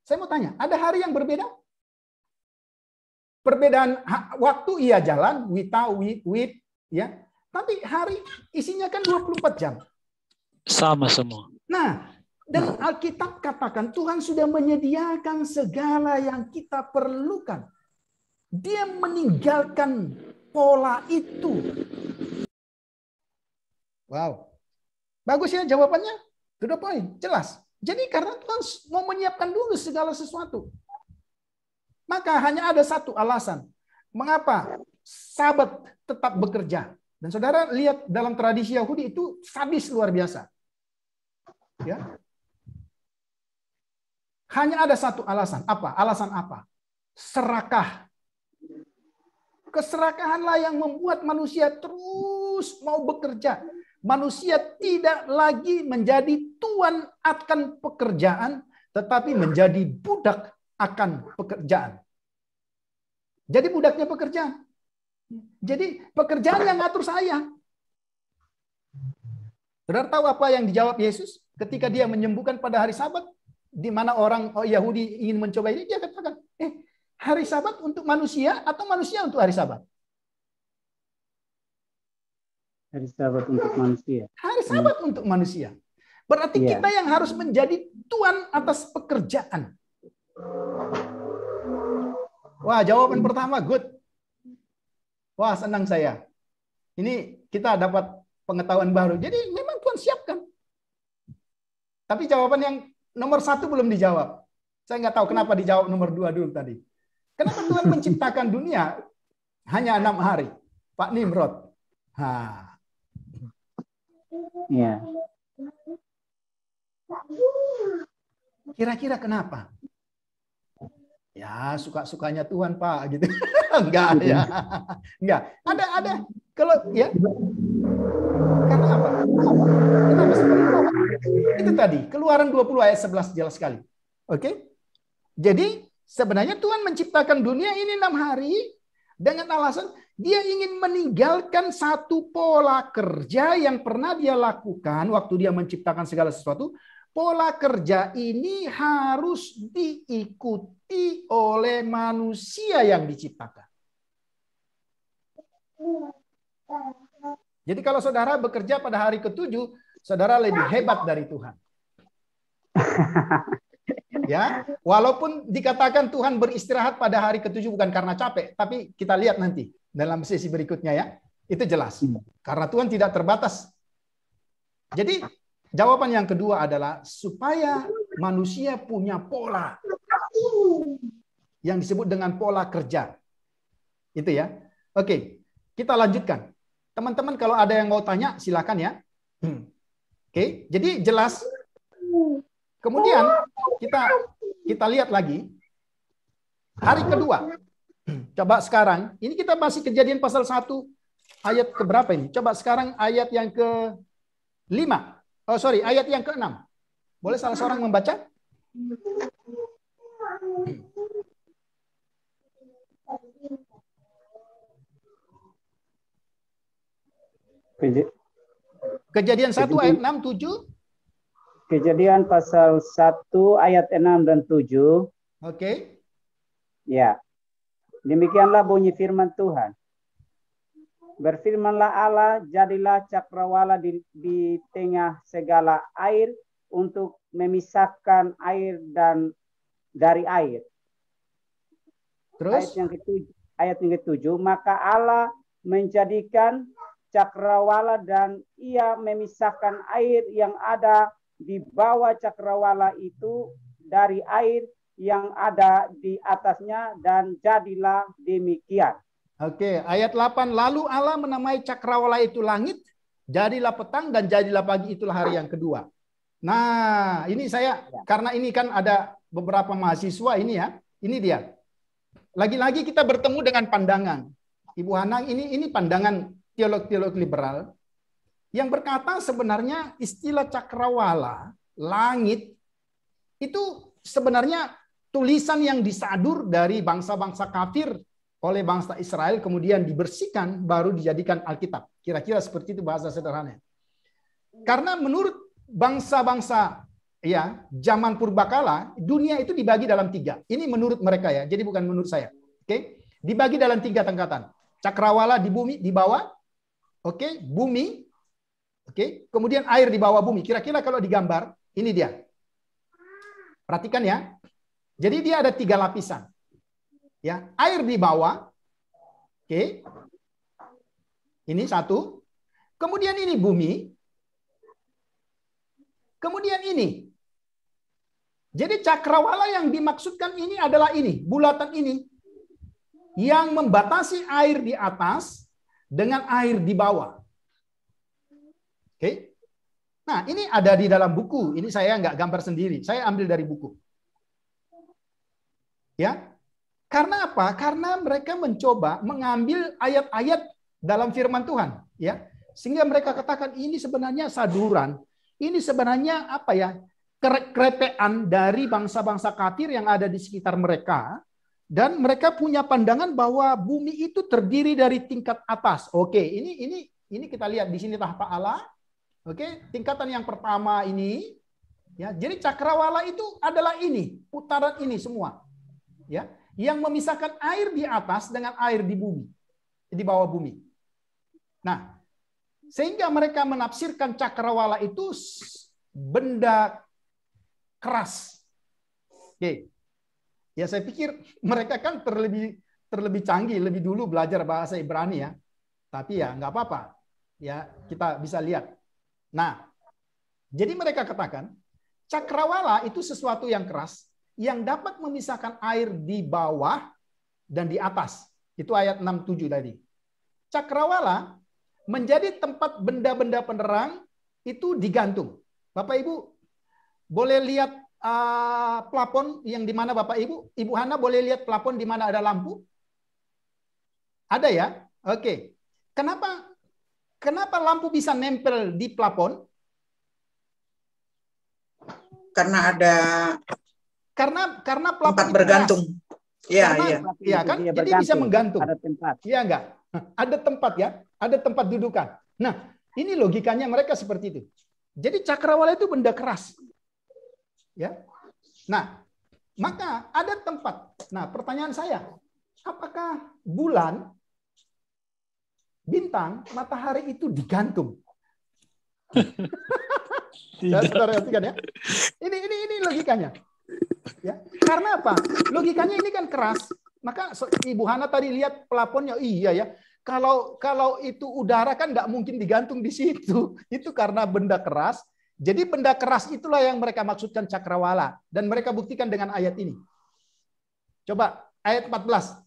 Speaker 1: Saya mau tanya, ada hari yang berbeda? Perbedaan waktu iya jalan, wita, wit, ya. Tapi hari isinya kan 24 jam.
Speaker 7: Sama semua.
Speaker 1: Nah, dan Alkitab katakan Tuhan sudah menyediakan segala yang kita perlukan. Dia meninggalkan pola itu. Wow. Bagus ya jawabannya? To the point, jelas. Jadi karena Tuhan mau menyiapkan dulu segala sesuatu. Maka hanya ada satu alasan. Mengapa Sabat tetap bekerja? Dan saudara lihat dalam tradisi Yahudi itu sadis luar biasa. Ya. Hanya ada satu alasan. Apa? Alasan apa? Serakah. Keserakahanlah yang membuat manusia terus mau bekerja. Manusia tidak lagi menjadi tuan akan pekerjaan, tetapi menjadi budak akan pekerjaan. Jadi budaknya pekerjaan. Jadi pekerjaan yang ngatur saya. Saudara tahu apa yang dijawab Yesus ketika dia menyembuhkan pada hari Sabat, di mana orang Yahudi ingin mencoba ini, dia katakan, hari Sabat untuk manusia atau manusia untuk hari Sabat?
Speaker 8: Hari Sabat untuk manusia.
Speaker 1: Hari Sabat untuk manusia. Berarti kita yang harus menjadi tuan atas pekerjaan. Wah, jawaban pertama good. Wah, senang saya. Ini kita dapat pengetahuan baru. Jadi memang Tuhan siapkan. Tapi jawaban yang nomor 1 belum dijawab. Saya nggak tahu kenapa dijawab nomor 2 dulu tadi. Kenapa Tuhan menciptakan dunia hanya 6 hari? Pak Nimrod.
Speaker 8: Ya.
Speaker 1: Kira-kira kenapa? Ya, suka-sukanya Tuhan, Pak, gitu. Enggak ya. Enggak. Ada kalau ya. Karena apa? Kenapa seperti itu? Itu tadi, Keluaran 20 ayat 11 jelas sekali. Oke? Jadi, sebenarnya Tuhan menciptakan dunia ini 6 hari dengan alasan dia ingin meninggalkan satu pola kerja yang pernah dia lakukan waktu dia menciptakan segala sesuatu. Pola kerja ini harus diikuti oleh manusia yang diciptakan. Jadi kalau saudara bekerja pada hari ke-7, saudara lebih hebat dari Tuhan. Ya, walaupun dikatakan Tuhan beristirahat pada hari ke-7 bukan karena capek, tapi kita lihat nanti dalam sesi berikutnya ya. Itu jelas. Karena Tuhan tidak terbatas. Jadi jawaban yang kedua adalah supaya manusia punya pola yang disebut dengan pola kerja. Itu ya. Oke, kita lanjutkan. Teman-teman kalau ada yang mau tanya silakan ya. Oke, jadi jelas. Kemudian kita lihat lagi hari kedua. Coba sekarang, ini kita masih Kejadian pasal 1 ayat keberapa ini? Coba sekarang ayat yang ke-5. Ayat yang ke-6. Boleh salah seorang membaca? Kejadian 1 ayat 6, 7.
Speaker 8: Kejadian pasal 1 ayat 6 dan 7.
Speaker 1: Oke.
Speaker 8: Ya. Demikianlah bunyi firman Tuhan. Berfirmanlah Allah, jadilah cakrawala di tengah segala air untuk memisahkan air dan dari air.
Speaker 1: Terus?
Speaker 8: Ayat yang ketujuh, maka Allah menjadikan cakrawala dan ia memisahkan air yang ada di bawah cakrawala itu dari air yang ada di atasnya, dan jadilah demikian.
Speaker 1: Oke, ayat 8. Lalu Allah menamai cakrawala itu langit, jadilah petang dan jadilah pagi, itulah hari yang kedua. Nah, ini saya, karena ini kan ada beberapa mahasiswa ini ya, ini dia. Lagi-lagi kita bertemu dengan pandangan. Ibu Hanang, ini pandangan teolog-teolog liberal, yang berkata sebenarnya istilah cakrawala, langit, itu sebenarnya tulisan yang disadur dari bangsa-bangsa kafir oleh bangsa Israel, kemudian dibersihkan, baru dijadikan Alkitab. Kira-kira seperti itu bahasa sederhana. Karena menurut bangsa-bangsa ya zaman purbakala, dunia itu dibagi dalam 3. Ini menurut mereka ya, jadi bukan menurut saya. Oke, dibagi dalam 3 tingkatan. Cakrawala di bumi, di bawah. Oke, bumi. Oke, kemudian air di bawah bumi. Kira-kira kalau digambar, ini dia. Perhatikan ya. Jadi dia ada 3 lapisan. Ya, air di bawah. Oke. Ini 1. Kemudian ini bumi. Kemudian ini. Jadi cakrawala yang dimaksudkan ini adalah ini, bulatan ini. Yang membatasi air di atas dengan air di bawah. Oke. Nah, ini ada di dalam buku. Ini saya nggak gambar sendiri. Saya ambil dari buku. Ya. Karena apa? Karena mereka mencoba mengambil ayat-ayat dalam firman Tuhan, ya. Sehingga mereka katakan ini sebenarnya saduran. Ini sebenarnya apa ya? kerepean dari bangsa-bangsa kafir yang ada di sekitar mereka, dan mereka punya pandangan bahwa bumi itu terdiri dari tingkat atas. Oke, ini kita lihat di sini tahta Allah. Oke, tingkatan yang pertama ini, ya. Jadi cakrawala itu adalah ini, putaran ini semua, ya, yang memisahkan air di atas dengan air di bumi, di bawah bumi. Nah, sehingga mereka menafsirkan cakrawala itu benda keras. Oke. Ya saya pikir mereka kan terlebih canggih, lebih dulu belajar bahasa Ibrani ya. Tapi ya nggak apa-apa. Ya, kita bisa lihat. Nah, jadi mereka katakan cakrawala itu sesuatu yang keras yang dapat memisahkan air di bawah dan di atas. Itu ayat 6-7 tadi. Cakrawala menjadi tempat benda-benda penerang itu digantung. Bapak Ibu boleh lihat plafon yang di mana Bapak Ibu? Ibu Hana boleh lihat plafon di mana ada lampu? Ada ya? Oke. Kenapa lampu bisa nempel di plafon?
Speaker 2: Karena ada
Speaker 1: karena plafon
Speaker 2: tempat bergantung. Iya,
Speaker 1: iya kan? Jadi bisa menggantung. Ada tempat. Iya enggak? Ada tempat ya, ada tempat dudukan. Nah, ini logikanya mereka seperti itu. Jadi cakrawala itu benda keras. Ya. Nah, maka ada tempat. Nah, pertanyaan saya, apakah bulan, bintang, matahari itu digantung? Saudara perhatikan ya. Ini logikanya. Ya. Karena apa? Logikanya ini kan keras. Maka Ibu Hana tadi lihat plafonnya, iya ya. Kalau itu udara kan nggak mungkin digantung di situ. Itu karena benda keras. Jadi benda keras itulah yang mereka maksudkan cakrawala. Dan mereka buktikan dengan ayat ini. Coba ayat 14.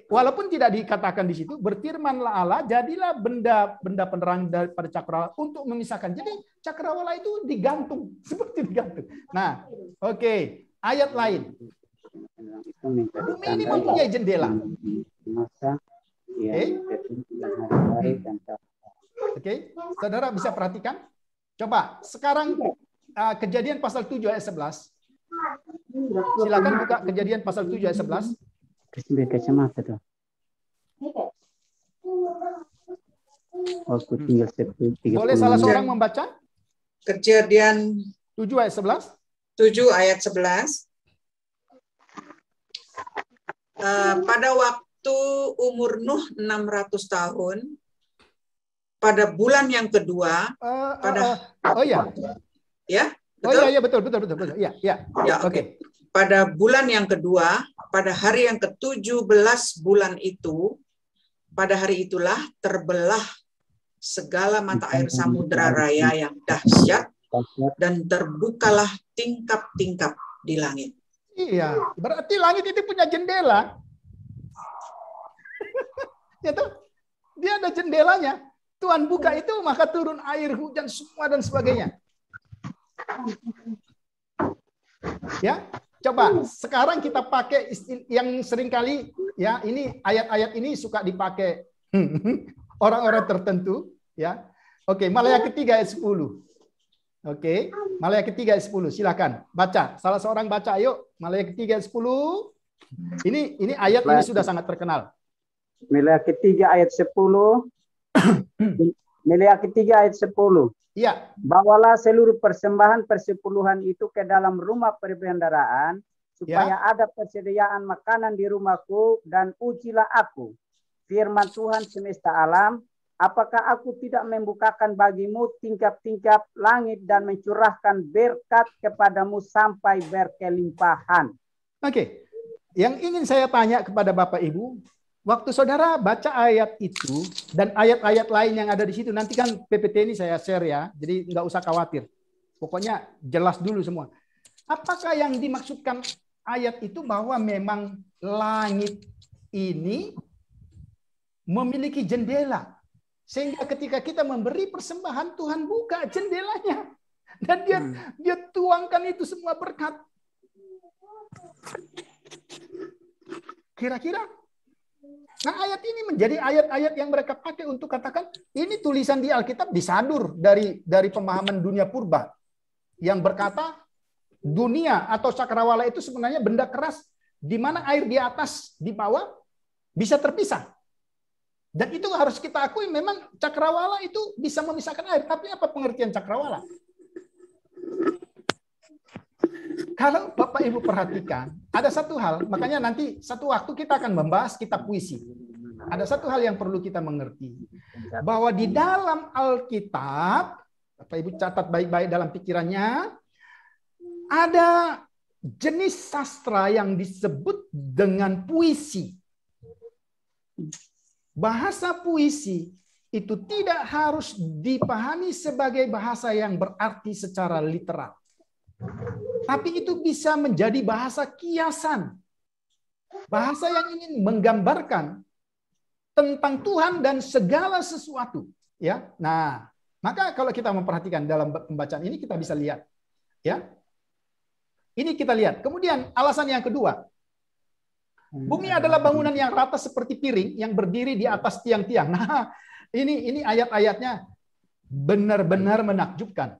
Speaker 1: Walaupun tidak dikatakan di situ, berfirmanlah Allah, jadilah benda penerang daripada cakrawala untuk memisahkan. Jadi cakrawala itu digantung, seperti digantung. Nah, oke. Ayat lain. Bumi ini mempunyai jendela. Oke, saudara bisa perhatikan. Coba sekarang Kejadian pasal 7 ayat 11. Silakan buka Kejadian pasal 7 ayat 11. Boleh salah seorang membaca?
Speaker 2: Kejadian
Speaker 1: 7 ayat 11.
Speaker 2: 7 ayat 11. Pada waktu umur Nuh 600 tahun, pada bulan yang kedua,
Speaker 1: oh ya.
Speaker 2: Ya,
Speaker 1: betul? Oh iya betul. Ya,
Speaker 2: oke. Pada bulan yang kedua, pada hari yang ke-17 bulan itu, pada hari itulah terbelah segala mata air samudra raya yang dahsyat dan terbukalah tingkap-tingkap di langit.
Speaker 1: Iya, berarti langit itu punya jendela. Ya tuh, dia ada jendelanya. Tuhan buka itu maka turun air hujan semua dan sebagainya. Ya, coba sekarang kita pakai yang seringkali ya, ini ayat-ayat ini suka dipakai orang-orang tertentu ya. Oke, Maleakhi 3 ayat 10. Oke, Maleakhi 3 ayat 10. Silakan baca. Salah seorang baca, ayo. Maleakhi 3 ayat 10. Ini ayat ini sudah sangat terkenal.
Speaker 8: Maleakhi 3 ayat 10. Maleakhi 3 ayat 10.
Speaker 1: Iya.
Speaker 8: Bawalah seluruh persembahan persepuluhan itu ke dalam rumah perbendaharaan supaya ada persediaan makanan di rumahku, dan ujilah aku. Firman Tuhan semesta alam, apakah aku tidak membukakan bagimu tingkap-tingkap langit dan mencurahkan berkat kepadamu sampai berkelimpahan?
Speaker 1: Oke. Yang ingin saya tanya kepada Bapak Ibu, waktu saudara baca ayat itu dan ayat-ayat lain yang ada di situ, nanti kan PPT ini saya share ya, jadi nggak usah khawatir. Pokoknya jelas dulu semua. Apakah yang dimaksudkan ayat itu bahwa memang langit ini memiliki jendela, sehingga ketika kita memberi persembahan, Tuhan buka jendelanya dan dia tuangkan itu semua berkat? Kira-kira? Nah, ayat ini menjadi ayat-ayat yang mereka pakai untuk katakan ini tulisan di Alkitab disadur dari pemahaman dunia purba. yang berkata dunia atau cakrawala itu sebenarnya benda keras di mana air di atas, di bawah bisa terpisah. Dan itu harus kita akui, memang cakrawala itu bisa memisahkan air. Tapi apa pengertian cakrawala? Kalau Bapak Ibu perhatikan, ada satu hal, makanya nanti satu waktu kita akan membahas kitab puisi. Ada satu hal yang perlu kita mengerti, bahwa di dalam Alkitab, Bapak Ibu catat baik-baik dalam pikirannya, ada jenis sastra yang disebut dengan puisi. Bahasa puisi itu tidak harus dipahami sebagai bahasa yang berarti secara literal. Tapi itu bisa menjadi bahasa kiasan. Bahasa yang ingin menggambarkan tentang Tuhan dan segala sesuatu. Ya, nah, maka kalau kita memperhatikan dalam pembacaan ini kita bisa lihat. Ya, ini kita lihat. Kemudian alasan yang kedua. Bumi adalah bangunan yang rata seperti piring yang berdiri di atas tiang-tiang. Nah, ini ayat-ayatnya benar-benar menakjubkan.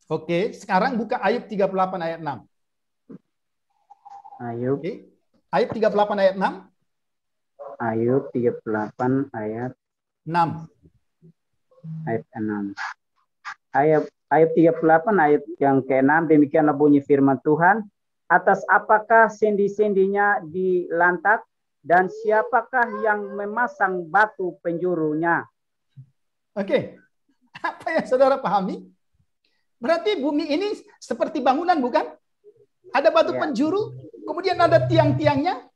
Speaker 1: Oke, sekarang buka Ayub 38 ayat 6.
Speaker 8: Ayub.
Speaker 1: Oke. Ayub 38 ayat 6.
Speaker 8: Ayub 38 ayat
Speaker 1: 6.
Speaker 8: Ayat 6. Ayat 38 ayat yang ke-6, demikianlah bunyi firman Tuhan. Atas apakah sendi-sendinya dilantak dan siapakah yang memasang batu penjurunya?
Speaker 1: Oke. Apa yang saudara pahami? Berarti bumi ini seperti bangunan, bukan? Ada batu penjuru, kemudian ada tiang-tiangnya.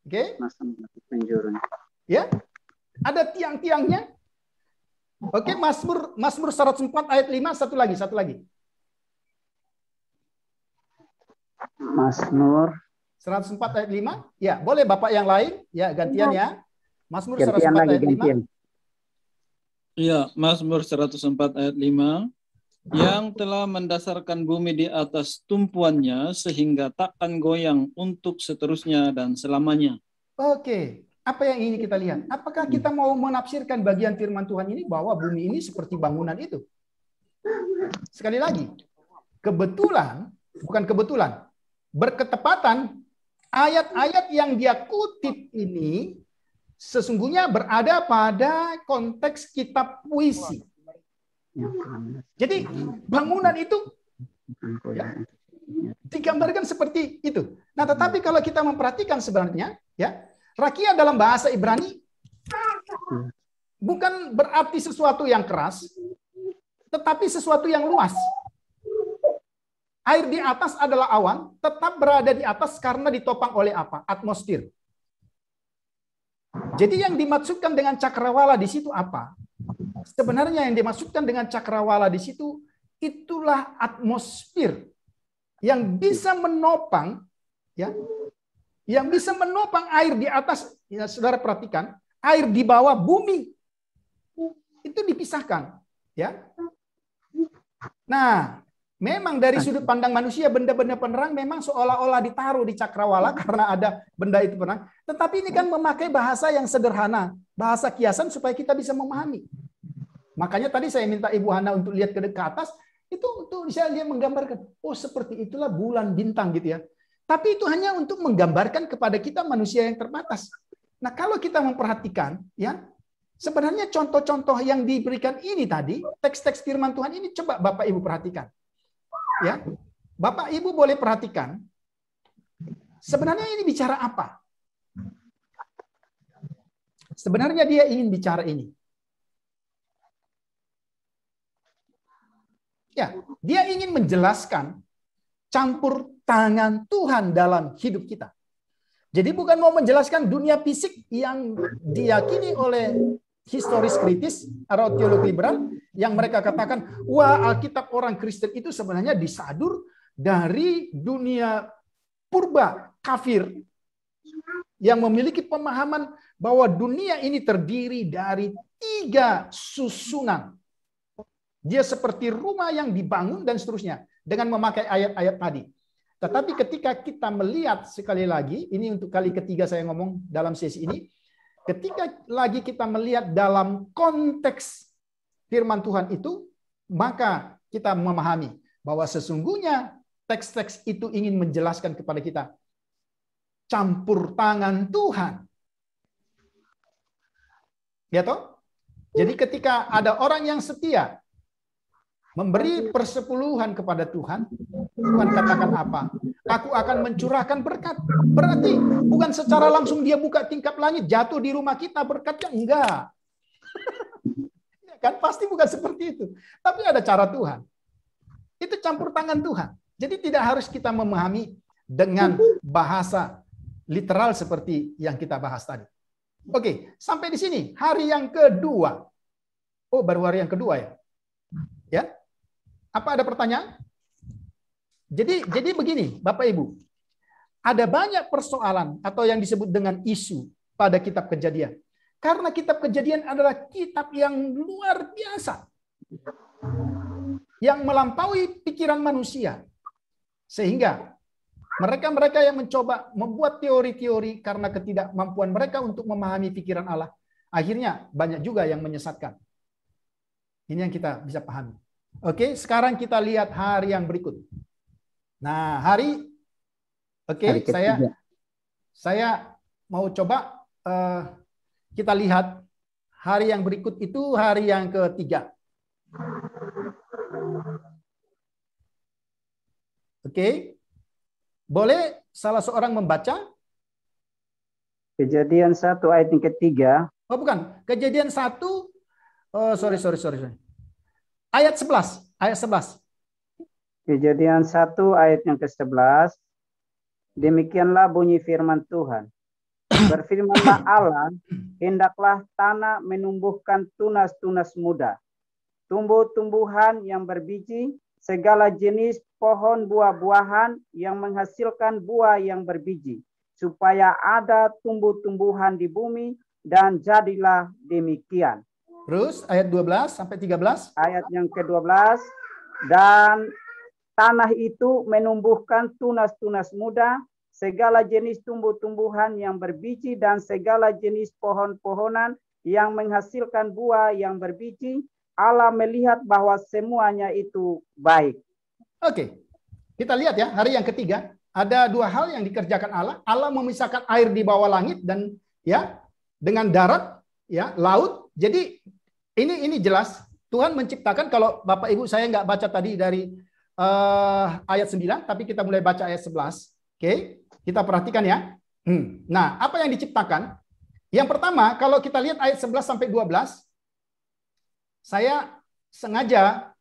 Speaker 1: Oke.
Speaker 8: Masang batu penjurunya.
Speaker 1: Ya. Ada tiang-tiangnya. Oke, Mazmur 104 ayat 5, satu lagi.
Speaker 8: Mazmur
Speaker 1: 104 ayat 5. Ya, boleh Bapak yang lain. Ya, gantian ya. Mazmur 104 ayat 5.
Speaker 7: Iya, Mazmur 104 ayat 5. Yang telah mendasarkan bumi di atas tumpuannya sehingga takkan goyang untuk seterusnya dan selamanya.
Speaker 1: Oke, apa yang ingin kita lihat? Apakah kita mau menafsirkan bagian firman Tuhan ini bahwa bumi ini seperti bangunan itu? Sekali lagi, bukan kebetulan, berketepatan ayat-ayat yang dia kutip ini sesungguhnya berada pada konteks kitab puisi. Jadi bangunan itu ya, digambarkan seperti itu. Nah, tetapi kalau kita memperhatikan sebenarnya, ya, rakia dalam bahasa Ibrani bukan berarti sesuatu yang keras, tetapi sesuatu yang luas. Air di atas adalah awan, tetap berada di atas karena ditopang oleh apa? Atmosfer. Jadi yang dimaksudkan dengan cakrawala di situ apa? Sebenarnya yang dimaksudkan dengan cakrawala di situ itulah atmosfer yang bisa menopang, ya, yang bisa menopang air di atas. Ya, saudara perhatikan, air di bawah bumi itu dipisahkan, ya. Nah, memang dari sudut pandang manusia benda-benda penerang memang seolah-olah ditaruh di cakrawala karena ada benda itu penerang. Tetapi ini kan memakai bahasa yang sederhana, bahasa kiasan supaya kita bisa memahami. Makanya tadi saya minta Ibu Hana untuk lihat ke atas, itu untuk bisa dia menggambarkan, oh seperti itulah bulan bintang gitu ya. Tapi itu hanya untuk menggambarkan kepada kita manusia yang terbatas. Nah, kalau kita memperhatikan, ya, sebenarnya contoh-contoh yang diberikan ini tadi, teks-teks firman Tuhan ini coba Bapak Ibu perhatikan. Ya, Bapak Ibu boleh perhatikan. Sebenarnya ini bicara apa? Sebenarnya dia ingin bicara ini. Ya, dia ingin menjelaskan campur tangan Tuhan dalam hidup kita. Jadi bukan mau menjelaskan dunia fisik yang diyakini oleh historis kritis atau teologi liberal yang mereka katakan, wah Alkitab orang Kristen itu sebenarnya disadur dari dunia purba kafir yang memiliki pemahaman bahwa dunia ini terdiri dari 3 susunan. Dia seperti rumah yang dibangun dan seterusnya dengan memakai ayat-ayat tadi. Tetapi ketika kita melihat sekali lagi, ini untuk kali ketiga saya ngomong dalam sesi ini, ketika lagi kita melihat dalam konteks firman Tuhan itu, maka kita memahami bahwa sesungguhnya teks-teks itu ingin menjelaskan kepada kita campur tangan Tuhan. Ya toh? Jadi ketika ada orang yang setia memberi persepuluhan kepada Tuhan, Tuhan katakan apa? Aku akan mencurahkan berkat. Berarti bukan secara langsung dia buka tingkap langit, jatuh di rumah kita berkatnya, enggak. Kan pasti bukan seperti itu. Tapi ada cara Tuhan. Itu campur tangan Tuhan. Jadi tidak harus kita memahami dengan bahasa literal seperti yang kita bahas tadi. Oke, sampai di sini hari yang kedua. Oh, baru hari yang kedua ya. Ya. Apa ada pertanyaan? Jadi begini, Bapak Ibu. Ada banyak persoalan atau yang disebut dengan isu pada kitab Kejadian. Karena kitab Kejadian adalah kitab yang luar biasa. Yang melampaui pikiran manusia. Sehingga mereka-mereka yang mencoba membuat teori-teori karena ketidakmampuan mereka untuk memahami pikiran Allah, akhirnya banyak juga yang menyesatkan. Ini yang kita bisa pahami. Oke, sekarang kita lihat hari yang berikut. Nah, saya mau coba kita lihat hari yang berikut itu hari yang ketiga. Oke. Boleh salah seorang membaca?
Speaker 8: Kejadian 1 ayat yang ketiga.
Speaker 1: Oh bukan, Kejadian 1. Oh sorry. Ayat 11.
Speaker 8: Kejadian 1 ayat yang ke-11. Demikianlah bunyi firman Tuhan. Berfirmanlah Allah, hendaklah tanah menumbuhkan tunas-tunas muda, tumbuh-tumbuhan yang berbiji, segala jenis pohon buah-buahan yang menghasilkan buah yang berbiji, supaya ada tumbuh-tumbuhan di bumi, dan jadilah demikian.
Speaker 1: Terus ayat 12 sampai 13.
Speaker 8: Ayat yang ke-12, dan tanah itu menumbuhkan tunas-tunas muda, segala jenis tumbuh-tumbuhan yang berbiji, dan segala jenis pohon-pohonan yang menghasilkan buah yang berbiji. Allah melihat bahwa semuanya itu baik.
Speaker 1: Oke, kita lihat ya, hari yang ketiga ada dua hal yang dikerjakan Allah. Allah memisahkan air di bawah langit dan ya dengan darat, ya laut. Jadi ini jelas Tuhan menciptakan. Kalau Bapak Ibu saya nggak baca tadi dari ayat 9, tapi kita mulai baca ayat 11. Oke, kita perhatikan ya. Nah, apa yang diciptakan? Yang pertama, kalau kita lihat ayat 11 sampai 12. Saya sengaja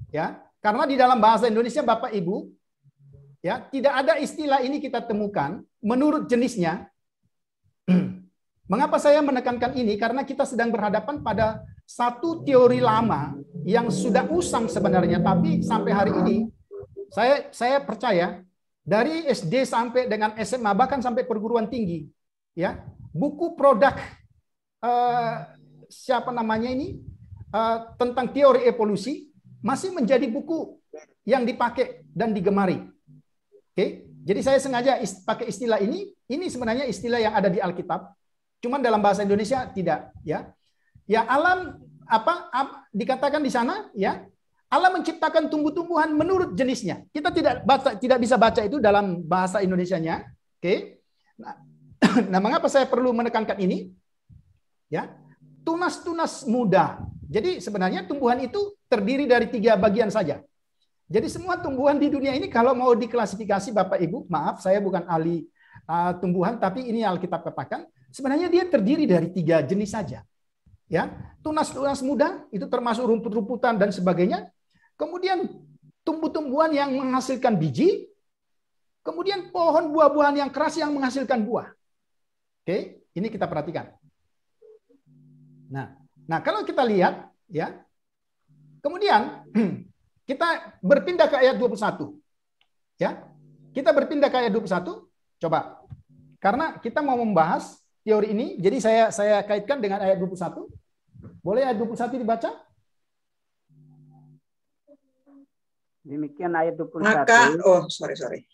Speaker 1: ya, karena di dalam bahasa Indonesia Bapak Ibu ya, tidak ada istilah ini kita temukan menurut jenisnya. Mengapa saya menekankan ini? Karena kita sedang berhadapan pada satu teori lama yang sudah usang sebenarnya, tapi sampai hari ini saya percaya dari SD sampai dengan SMA bahkan sampai perguruan tinggi ya, buku produk siapa namanya ini tentang teori evolusi masih menjadi buku yang dipakai dan digemari. Oke, jadi saya sengaja pakai istilah ini. Ini sebenarnya istilah yang ada di Alkitab, cuman dalam bahasa Indonesia tidak. Ya, ya alam apa dikatakan di sana ya. Allah menciptakan tumbuh-tumbuhan menurut jenisnya. Kita tidak bisa baca itu dalam bahasa Indonesianya. Oke. Nah, mengapa saya perlu menekankan ini? Ya, tunas-tunas muda. Jadi sebenarnya tumbuhan itu terdiri dari 3 bagian saja. Jadi semua tumbuhan di dunia ini kalau mau diklasifikasi Bapak Ibu, maaf saya bukan ahli tumbuhan, tapi ini Alkitab katakan, sebenarnya dia terdiri dari 3 jenis saja. Ya, tunas-tunas muda itu termasuk rumput-rumputan dan sebagainya. Kemudian tumbuh-tumbuhan yang menghasilkan biji, kemudian pohon buah-buahan yang keras yang menghasilkan buah. Oke, ini kita perhatikan. Nah, kalau kita lihat ya. Kemudian kita berpindah ke ayat 21. Ya. Kita berpindah ke ayat 21. Coba. Karena kita mau membahas teori ini, jadi saya kaitkan dengan ayat 21. Boleh ayat 21 dibaca?
Speaker 8: Demikian ayat 21.
Speaker 2: Maka sorry.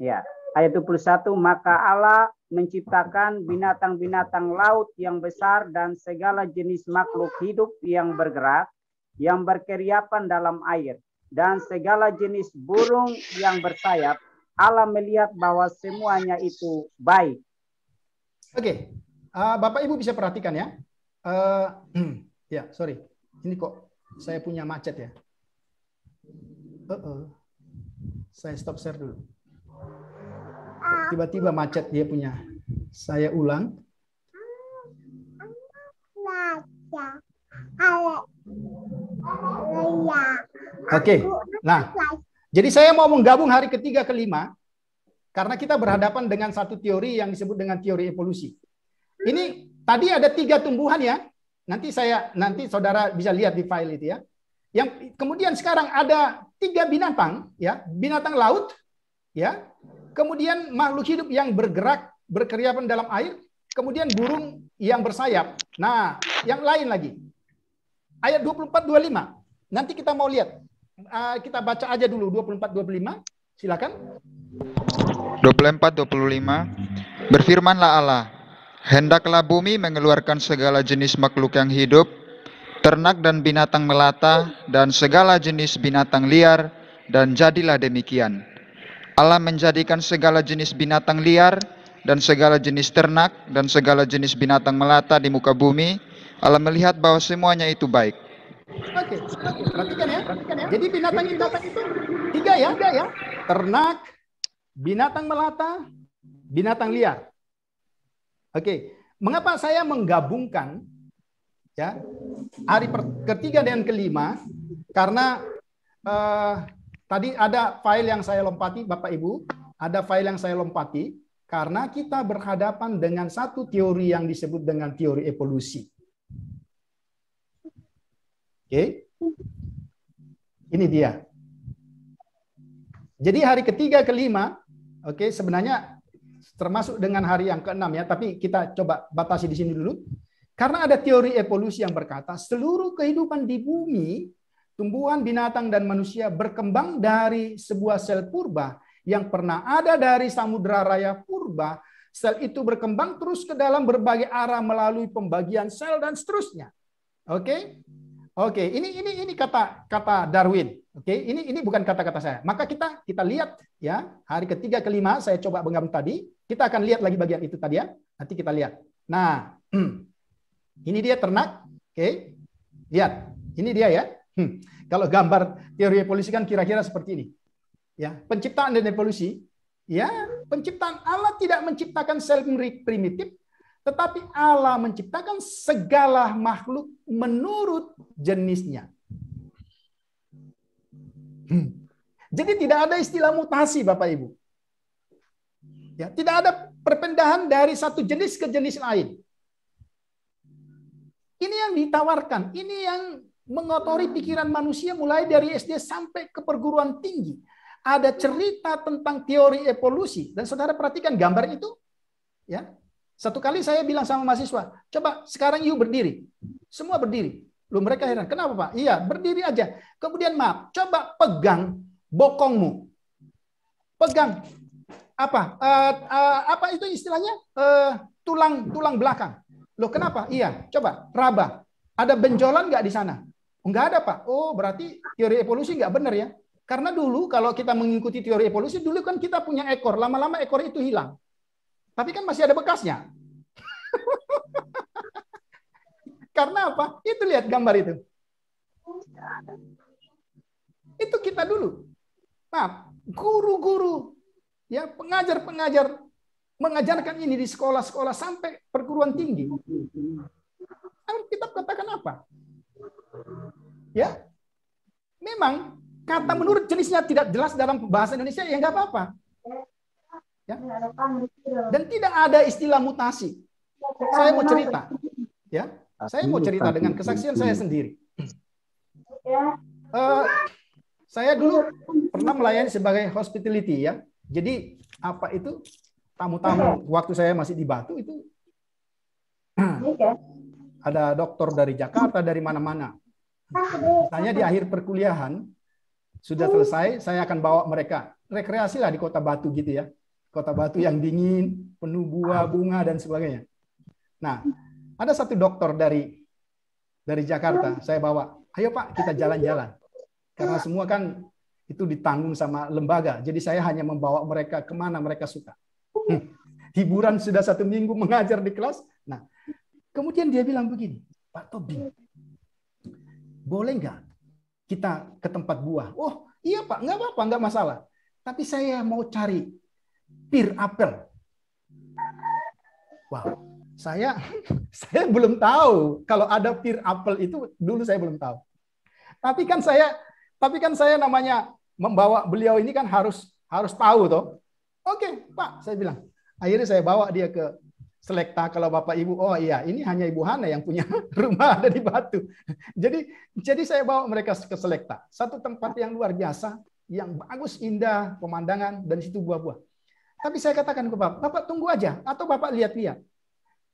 Speaker 8: Ya, ayat 21, maka Allah menciptakan binatang-binatang laut yang besar dan segala jenis makhluk hidup yang bergerak, yang berkeriapan dalam air, dan segala jenis burung yang bersayap. Allah melihat bahwa semuanya itu baik.
Speaker 1: Oke, Bapak Ibu bisa perhatikan ya. Ya, sorry. Ini kok saya punya macet ya. Saya stop share dulu. Tiba-tiba macet dia punya. Saya ulang. Oke, nah, jadi saya mau menggabung hari ketiga kelima karena kita berhadapan dengan satu teori yang disebut dengan teori evolusi. Ini tadi ada 3 tumbuhan ya. Nanti saudara bisa lihat di file itu ya. Yang kemudian sekarang ada 3 binatang ya, binatang laut ya. Kemudian makhluk hidup yang bergerak, berkeriapan dalam air, kemudian burung yang bersayap. Nah, yang lain lagi. Ayat 24-25. Nanti kita mau lihat. Kita baca aja dulu 24-25. Silakan.
Speaker 6: 24-25. Berfirmanlah Allah, hendaklah bumi mengeluarkan segala jenis makhluk yang hidup, ternak dan binatang melata, dan segala jenis binatang liar, dan jadilah demikian. Allah menjadikan segala jenis binatang liar, dan segala jenis ternak, dan segala jenis binatang melata di muka bumi. Allah melihat bahwa semuanya itu baik.
Speaker 1: Oke, perhatikan ya. Jadi binatang itu 3 ya. Ternak, binatang melata, binatang liar. Oke, mengapa saya menggabungkan ya hari ketiga dan kelima? Karena tadi ada file yang saya lompati, Bapak Ibu, ada file yang saya lompati karena kita berhadapan dengan satu teori yang disebut dengan teori evolusi. Oke, ini dia. Jadi hari ketiga kelima, oke, sebenarnya termasuk dengan hari yang ke-6 ya, tapi kita coba batasi di sini dulu. Karena ada teori evolusi yang berkata seluruh kehidupan di bumi, tumbuhan, binatang, dan manusia berkembang dari sebuah sel purba yang pernah ada dari samudera raya purba. Sel itu berkembang terus ke dalam berbagai arah melalui pembagian sel dan seterusnya. Oke? Oke, ini kata Darwin. Oke, ini bukan kata-kata saya. Maka kita lihat ya, hari ketiga kelima saya coba menggabung tadi. Kita akan lihat lagi bagian itu tadi ya. Nanti kita lihat. Nah, ini dia ternak. Oke. Lihat, ini dia ya. Kalau gambar teori evolusi kan kira-kira seperti ini. Ya, penciptaan dan evolusi. Ya, penciptaan Allah tidak menciptakan sel primitif, tetapi Allah menciptakan segala makhluk menurut jenisnya. Jadi tidak ada istilah mutasi, Bapak Ibu. Ya, tidak ada perpindahan dari satu jenis ke jenis lain. Ini yang ditawarkan, ini yang mengotori pikiran manusia mulai dari SD sampai ke perguruan tinggi. Ada cerita tentang teori evolusi dan saudara perhatikan gambar itu, ya. Satu kali saya bilang sama mahasiswa, coba sekarang yuk berdiri. Semua berdiri. Loh, mereka heran, kenapa Pak? Iya, berdiri aja. Kemudian maaf, coba pegang bokongmu. Pegang. Apa itu istilahnya? Tulang belakang. Loh, kenapa? Iya, coba raba. Ada benjolan nggak di sana? Enggak ada, Pak. Oh, berarti teori evolusi nggak benar ya. Karena dulu kalau kita mengikuti teori evolusi, dulu kan kita punya ekor. Lama-lama ekor itu hilang. Tapi kan masih ada bekasnya. Karena apa? Itu lihat gambar itu. Itu kita dulu. Nah, guru-guru, ya pengajar-pengajar mengajarkan ini di sekolah-sekolah sampai perguruan tinggi. Alkitab katakan apa? Ya, memang kata menurut jenisnya tidak jelas dalam bahasa Indonesia, ya nggak apa-apa. Ya. Dan tidak ada istilah mutasi. Saya mau cerita, ya. Saya mau cerita dengan kesaksian saya sendiri. Saya dulu pernah melayani sebagai hospitality, ya. Jadi apa itu tamu-tamu waktu saya masih di Batu itu ada dokter dari Jakarta, dari mana-mana. Misalnya di akhir perkuliahan sudah selesai, saya akan bawa mereka rekreasi lah di Kota Batu gitu ya. Kota Batu yang dingin, penuh buah, bunga, dan sebagainya. Nah, ada satu dokter dari Jakarta, saya bawa, ayo Pak, kita jalan-jalan. Karena semua kan itu ditanggung sama lembaga. Jadi saya hanya membawa mereka kemana mereka suka. Hiburan sudah 1 minggu mengajar di kelas. Nah, kemudian dia bilang begini, Pak Tobing, boleh nggak kita ke tempat buah? Oh iya Pak, nggak apa-apa, nggak masalah. Tapi saya mau cari pir apel. Wow, saya belum tahu kalau ada pir apel itu, dulu saya belum tahu. Tapi kan saya namanya membawa beliau ini kan harus tahu toh. Oke, Pak, saya bilang. Akhirnya saya bawa dia ke Selekta. Kalau Bapak Ibu, oh iya, ini hanya Ibu Hana yang punya rumah ada di Batu. Jadi saya bawa mereka ke Selekta. Satu tempat yang luar biasa, yang bagus, indah, pemandangan, dan di situ buah-buah. Tapi saya katakan ke Bapak, Bapak tunggu aja, atau Bapak lihat-lihat.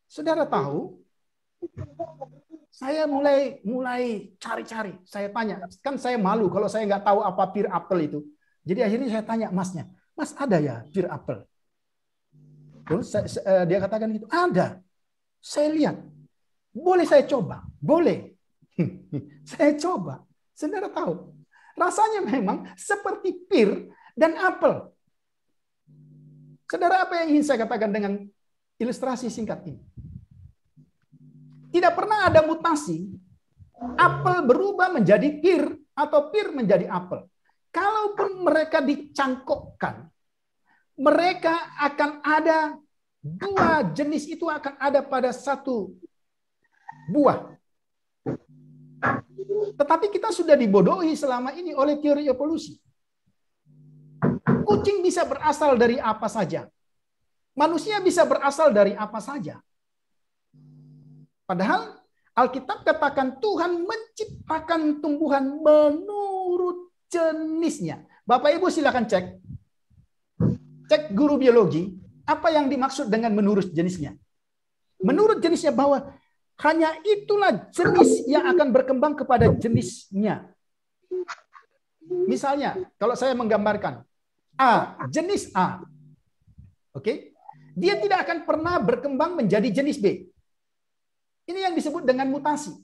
Speaker 1: Saudara tahu, saya mulai cari-cari. Saya tanya, kan saya malu kalau saya nggak tahu apa pir apel itu. Jadi akhirnya saya tanya masnya, Mas ada ya pir apel? Terus dia katakan gitu, ada. Saya lihat, boleh saya coba? Boleh. Saya coba. Saudara tahu, rasanya memang seperti pir dan apel. Saudara, apa yang ingin saya katakan dengan ilustrasi singkat ini? Tidak pernah ada mutasi, apel berubah menjadi pir atau pir menjadi apel. Kalaupun mereka dicangkokkan, mereka akan ada 2 jenis itu akan ada pada satu buah. Tetapi kita sudah dibodohi selama ini oleh teori evolusi. Kucing bisa berasal dari apa saja. Manusia bisa berasal dari apa saja. Padahal Alkitab katakan Tuhan menciptakan tumbuhan menurut jenisnya. Bapak Ibu silakan cek. Cek guru biologi, apa yang dimaksud dengan menurut jenisnya? Menurut jenisnya bahwa hanya itulah jenis yang akan berkembang kepada jenisnya. Misalnya, kalau saya menggambarkan A, jenis A. Oke? Dia tidak akan pernah berkembang menjadi jenis B. Ini yang disebut dengan mutasi.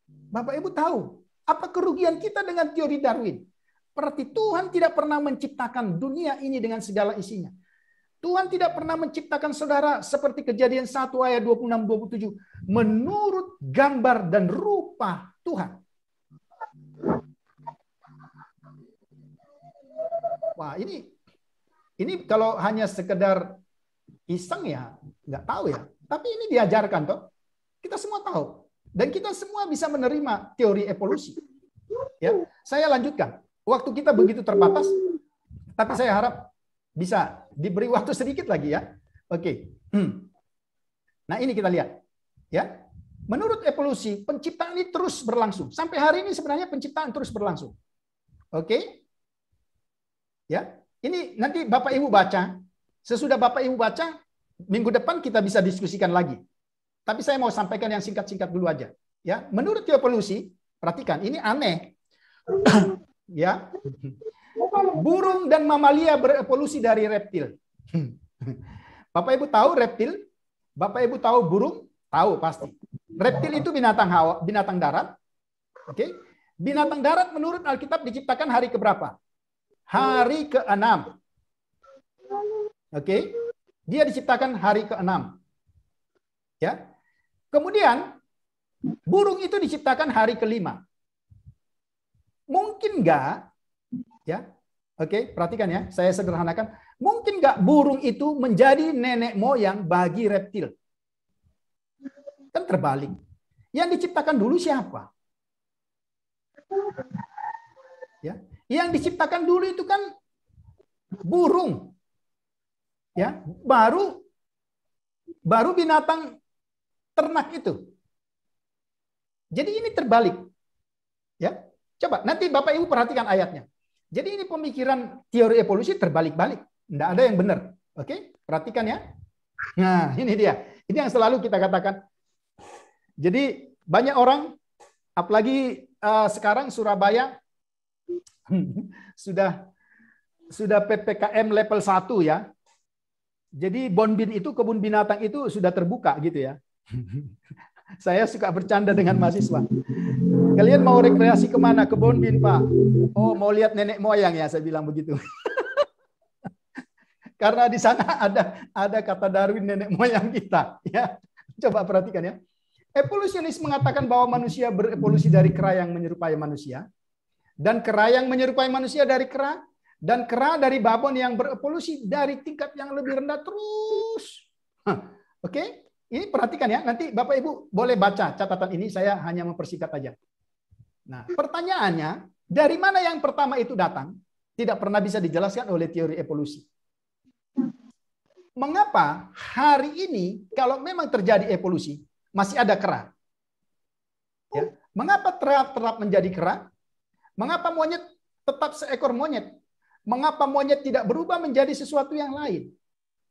Speaker 1: Bapak Ibu tahu, apa kerugian kita dengan teori Darwin? Berarti Tuhan tidak pernah menciptakan dunia ini dengan segala isinya. Tuhan tidak pernah menciptakan saudara seperti Kejadian 1 ayat 26-27 menurut gambar dan rupa Tuhan. Wah, ini kalau hanya sekedar iseng ya, nggak tahu ya. Tapi ini diajarkan toh. Kita semua tahu dan kita semua bisa menerima teori evolusi. Ya, saya lanjutkan. Waktu kita begitu terbatas, tapi saya harap bisa diberi waktu sedikit lagi ya. Oke. Nah ini kita lihat. Ya, menurut evolusi penciptaan ini terus berlangsung. Sampai hari ini sebenarnya penciptaan terus berlangsung. Oke. Ya, ini nanti Bapak Ibu baca. Sesudah Bapak Ibu baca, minggu depan kita bisa diskusikan lagi. Tapi saya mau sampaikan yang singkat-singkat dulu aja. Ya, menurut evolusi, perhatikan ini aneh. Ya, burung dan mamalia berevolusi dari reptil. Bapak Ibu tahu reptil? Bapak Ibu tahu burung? Tahu pasti. Reptil itu binatang darat. Oke. Binatang darat menurut Alkitab diciptakan hari keberapa? Hari ke-6. Oke. Dia diciptakan hari ke-6. Ya. Kemudian burung itu diciptakan hari ke-5. Mungkin nggak, ya, oke, perhatikan ya, saya sederhanakan, mungkin nggak burung itu menjadi nenek moyang bagi reptil? Kan terbalik. Yang diciptakan dulu siapa? Ya, yang diciptakan dulu itu kan burung, ya, baru binatang ternak itu. Jadi ini terbalik, ya. Coba nanti Bapak Ibu perhatikan ayatnya. Jadi ini pemikiran teori evolusi terbalik-balik. Tidak ada yang benar. Oke? Perhatikan ya. Nah, ini dia. Ini yang selalu kita katakan. Jadi banyak orang, apalagi sekarang Surabaya sudah PPKM level 1 ya. Jadi Bonbin itu, kebun binatang itu sudah terbuka gitu ya. Saya suka bercanda dengan mahasiswa. Kalian mau rekreasi kemana? Ke Bonbin, Pak. Oh, mau lihat nenek moyang ya, saya bilang begitu. Karena di sana ada kata Darwin, nenek moyang kita. Ya, coba perhatikan ya. Evolusionis mengatakan bahwa manusia berevolusi dari kera yang menyerupai manusia, dan kera yang menyerupai manusia dari kera, dan kera dari babon yang berevolusi dari tingkat yang lebih rendah terus. Oke? Ini perhatikan ya, nanti Bapak Ibu boleh baca catatan ini, saya hanya mempersingkat aja. Nah, pertanyaannya, dari mana yang pertama itu datang? Tidak pernah bisa dijelaskan oleh teori evolusi. Mengapa hari ini, kalau memang terjadi evolusi, masih ada kera? Ya. Mengapa tetap menjadi kera? Mengapa monyet tetap seekor monyet? Mengapa monyet tidak berubah menjadi sesuatu yang lain?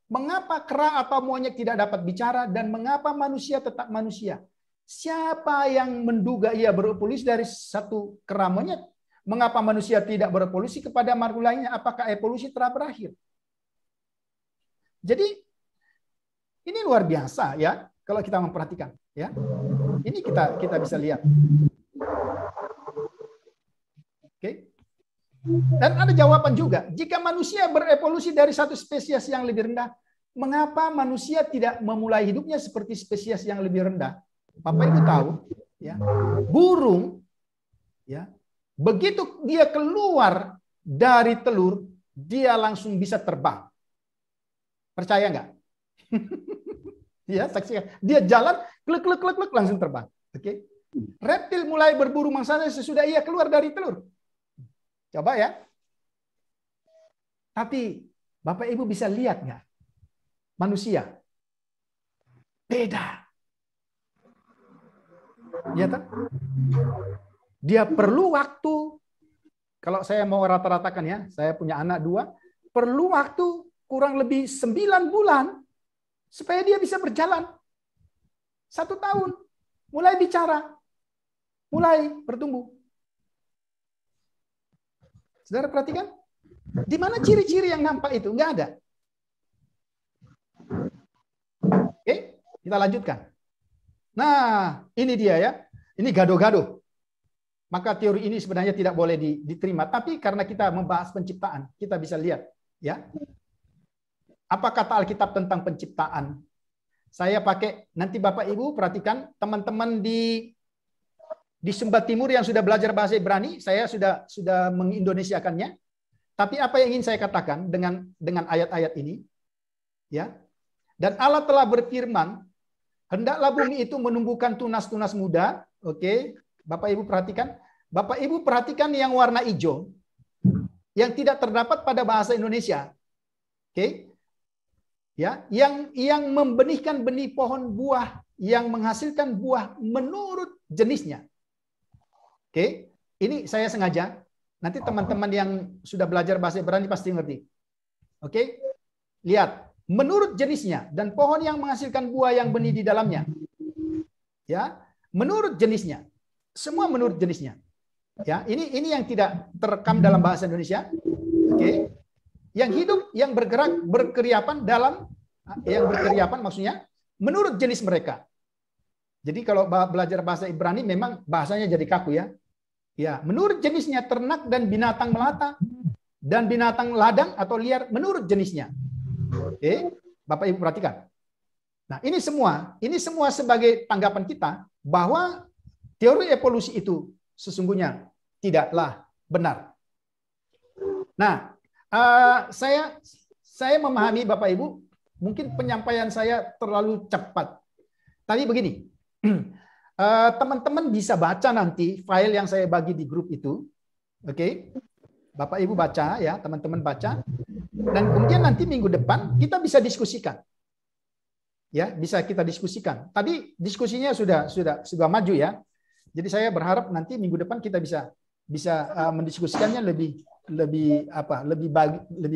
Speaker 1: Mengapa kera atau monyet tidak dapat bicara dan mengapa manusia tetap manusia? Siapa yang menduga ia berevolusi dari satu kera monyet? Mengapa manusia tidak berevolusi kepada makhluk lainnya? Apakah evolusi telah berakhir? Jadi ini luar biasa ya kalau kita memperhatikan ya. Ini kita bisa lihat. Oke. Dan ada jawaban juga. Jika manusia berevolusi dari satu spesies yang lebih rendah, mengapa manusia tidak memulai hidupnya seperti spesies yang lebih rendah? Bapak Ibu tahu, ya, burung, ya, begitu dia keluar dari telur, dia langsung bisa terbang. Percaya nggak? Ya, saksikan. Dia jalan, klek langsung terbang. Oke. Reptil mulai berburu mangsanya sesudah ia keluar dari telur. Coba ya. Tapi Bapak Ibu bisa lihat nggak? Manusia. Beda. Ya kan? Dia perlu waktu. Kalau saya mau rata-ratakan ya, saya punya anak 2. Perlu waktu kurang lebih 9 bulan. Supaya dia bisa berjalan. 1 tahun. Mulai bicara. Mulai bertumbuh. Saudara perhatikan, di mana ciri-ciri yang nampak itu? Enggak ada. Oke, kita lanjutkan. Nah, ini dia ya. Ini gado-gado. Maka teori ini sebenarnya tidak boleh diterima. Tapi karena kita membahas penciptaan, kita bisa lihat. Ya. Apa kata Alkitab tentang penciptaan? Saya pakai, nanti Bapak Ibu perhatikan, teman-teman di Sumba Timur yang sudah belajar bahasa Ibrani, saya sudah mengindonesiakannya. Tapi apa yang ingin saya katakan dengan ayat-ayat ini, ya? Dan Allah telah berfirman, hendaklah bumi itu menumbuhkan tunas-tunas muda. Oke, Bapak Ibu perhatikan. Bapak Ibu perhatikan yang warna hijau, yang tidak terdapat pada bahasa Indonesia. Oke, ya, yang membenihkan benih pohon buah, yang menghasilkan buah menurut jenisnya. Oke, ini saya sengaja. Nanti teman-teman yang sudah belajar bahasa Ibrani pasti ngerti. Oke, lihat. Menurut jenisnya dan pohon yang menghasilkan buah yang benih di dalamnya. Ya, menurut jenisnya. Semua menurut jenisnya. Ya, ini yang tidak terekam dalam bahasa Indonesia. Oke. Yang hidup, yang bergerak, berkeriapan maksudnya menurut jenis mereka. Jadi kalau belajar bahasa Ibrani memang bahasanya jadi kaku ya. Ya, menurut jenisnya ternak dan binatang melata dan binatang ladang atau liar menurut jenisnya. Oke, Bapak Ibu perhatikan. Nah, ini semua sebagai tanggapan kita bahwa teori evolusi itu sesungguhnya tidaklah benar. Nah, saya memahami Bapak Ibu, mungkin penyampaian saya terlalu cepat. Tapi begini, teman-teman bisa baca nanti file yang saya bagi di grup itu. Oke. Bapak Ibu baca ya, teman-teman baca. Dan kemudian nanti minggu depan kita bisa diskusikan. Ya, bisa kita diskusikan. Tadi diskusinya sudah maju ya. Jadi saya berharap nanti minggu depan kita bisa mendiskusikannya lebih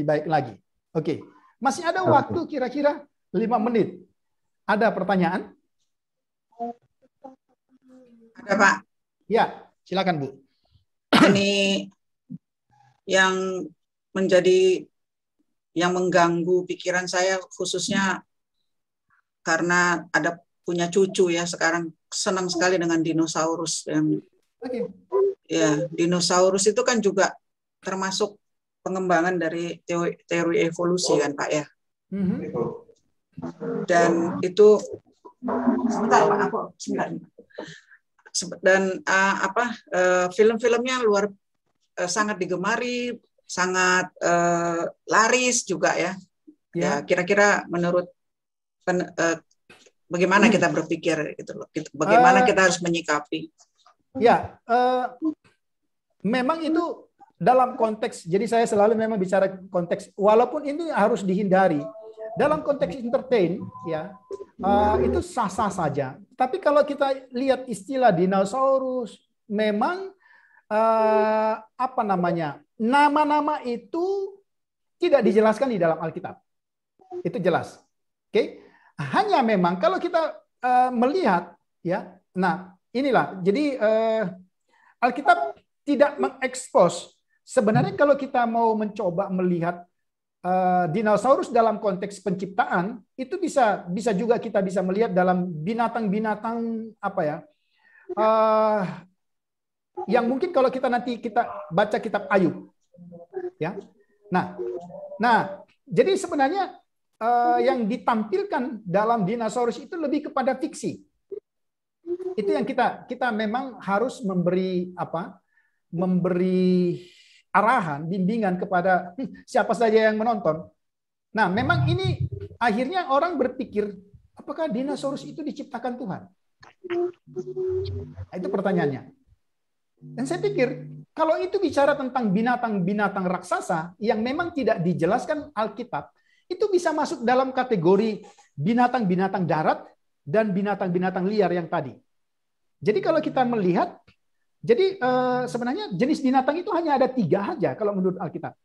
Speaker 1: baik lagi. Oke. Masih ada waktu kira-kira 5 menit. Ada pertanyaan?
Speaker 2: Ada, Pak.
Speaker 1: Ya, silakan Bu.
Speaker 2: Ini yang mengganggu pikiran saya khususnya karena ada punya cucu ya sekarang, senang sekali dengan dinosaurus.
Speaker 1: Oke.
Speaker 2: Ya, dinosaurus itu kan juga termasuk pengembangan dari teori evolusi kan Pak ya. Dan itu sebentar Pak, aku sebentar. Dan film-filmnya sangat digemari, sangat laris juga ya. Ya, kira-kira menurut bagaimana kita berpikir gitu loh. Bagaimana kita harus menyikapi.
Speaker 1: Ya, memang itu dalam konteks, jadi saya selalu memang bicara konteks, walaupun ini harus dihindari. Dalam konteks entertain, ya, itu sah-sah saja. Tapi kalau kita lihat istilah dinosaurus, memang apa namanya, nama-nama itu tidak dijelaskan di dalam Alkitab. Itu jelas. Oke? Hanya memang kalau kita melihat, ya, nah, inilah, jadi Alkitab tidak mengekspos. Sebenarnya kalau kita mau mencoba melihat dinosaurus dalam konteks penciptaan, itu bisa juga kita bisa melihat dalam binatang-binatang apa ya, yang mungkin kalau kita nanti kita baca kitab Ayub, ya. Nah, jadi sebenarnya yang ditampilkan dalam dinosaurus itu lebih kepada fiksi. Itu yang kita memang harus memberi arahan, bimbingan kepada siapa saja yang menonton. Nah, memang ini akhirnya orang berpikir, apakah dinosaurus itu diciptakan Tuhan? Nah, itu pertanyaannya. Dan saya pikir kalau itu bicara tentang binatang-binatang raksasa yang memang tidak dijelaskan Alkitab, itu bisa masuk dalam kategori binatang-binatang darat dan binatang-binatang liar yang tadi. Jadi kalau kita melihat, jadi sebenarnya jenis binatang itu hanya ada 3 saja kalau menurut Alkitab.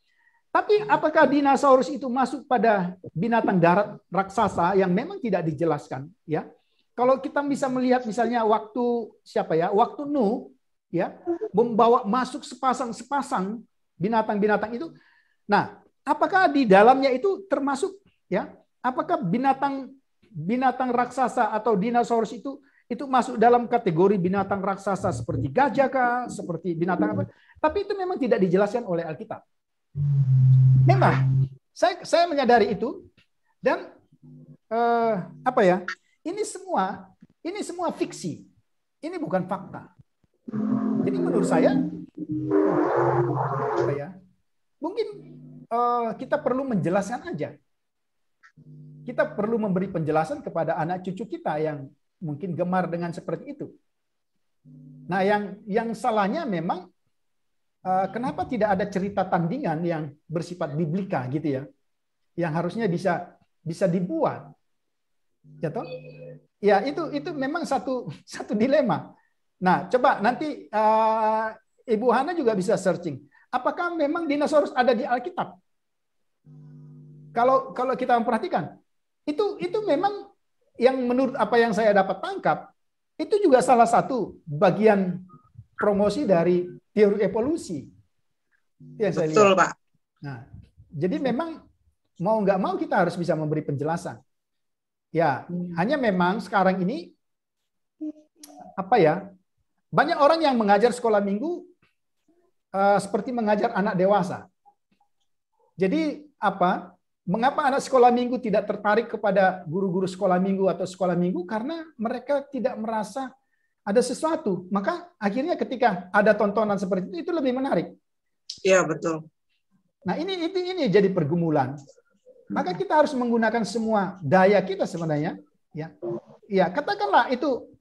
Speaker 1: Tapi apakah dinosaurus itu masuk pada binatang darat raksasa yang memang tidak dijelaskan? Ya, kalau kita bisa melihat misalnya waktu Nuh, ya, membawa masuk sepasang binatang-binatang itu. Nah, apakah di dalamnya itu termasuk, ya? Apakah binatang raksasa atau dinosaurus itu masuk dalam kategori binatang raksasa seperti gajah kah, seperti binatang apa? Tapi itu memang tidak dijelaskan oleh Alkitab. Memang saya menyadari itu, dan ini semua fiksi. Ini bukan fakta. Jadi menurut saya mungkin kita perlu menjelaskan aja. Kita perlu memberi penjelasan kepada anak cucu kita yang mungkin gemar dengan seperti itu. Nah, yang salahnya memang kenapa tidak ada cerita tandingan yang bersifat biblika gitu ya, yang harusnya bisa dibuat, ya toh? Ya, itu memang satu dilema. Nah, coba nanti Ibu Hana juga bisa searching. Apakah memang dinosaurus ada di Alkitab? Kalau kita memperhatikan, itu memang yang menurut apa yang saya dapat tangkap, itu juga salah satu bagian promosi dari teori evolusi. Yang saya lihat.
Speaker 2: Betul, Pak.
Speaker 1: Nah, jadi memang mau nggak mau kita harus bisa memberi penjelasan. Ya, hanya memang sekarang ini banyak orang yang mengajar sekolah minggu seperti mengajar anak dewasa. Jadi mengapa anak sekolah minggu tidak tertarik kepada guru-guru sekolah minggu atau sekolah minggu? Karena mereka tidak merasa ada sesuatu. Maka akhirnya ketika ada tontonan seperti itu lebih menarik.
Speaker 2: Iya, betul.
Speaker 1: Nah, ini jadi pergumulan. Maka kita harus menggunakan semua daya kita sebenarnya, ya. Ya, katakanlah itu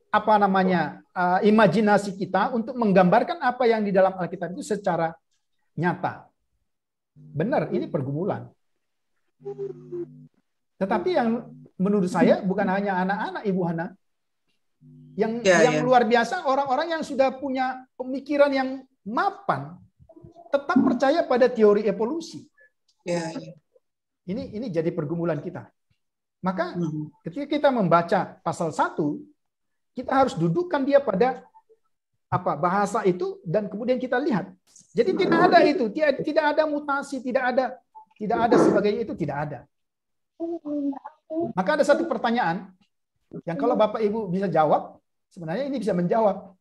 Speaker 1: imajinasi kita untuk menggambarkan apa yang di dalam Alkitab itu secara nyata. Benar, ini pergumulan. Tetapi yang menurut saya bukan hanya anak-anak, Ibu Hana, yang luar biasa, orang-orang yang sudah punya pemikiran yang mapan, tetap percaya pada teori evolusi.
Speaker 2: Ya.
Speaker 1: Ini jadi pergumulan kita. Maka ketika kita membaca pasal 1, kita harus dudukkan dia pada bahasa itu, dan kemudian kita lihat. Jadi tidak ada itu, tidak ada mutasi, tidak ada sebagainya, itu tidak ada. Maka ada satu pertanyaan yang kalau Bapak Ibu bisa jawab, sebenarnya ini bisa menjawab.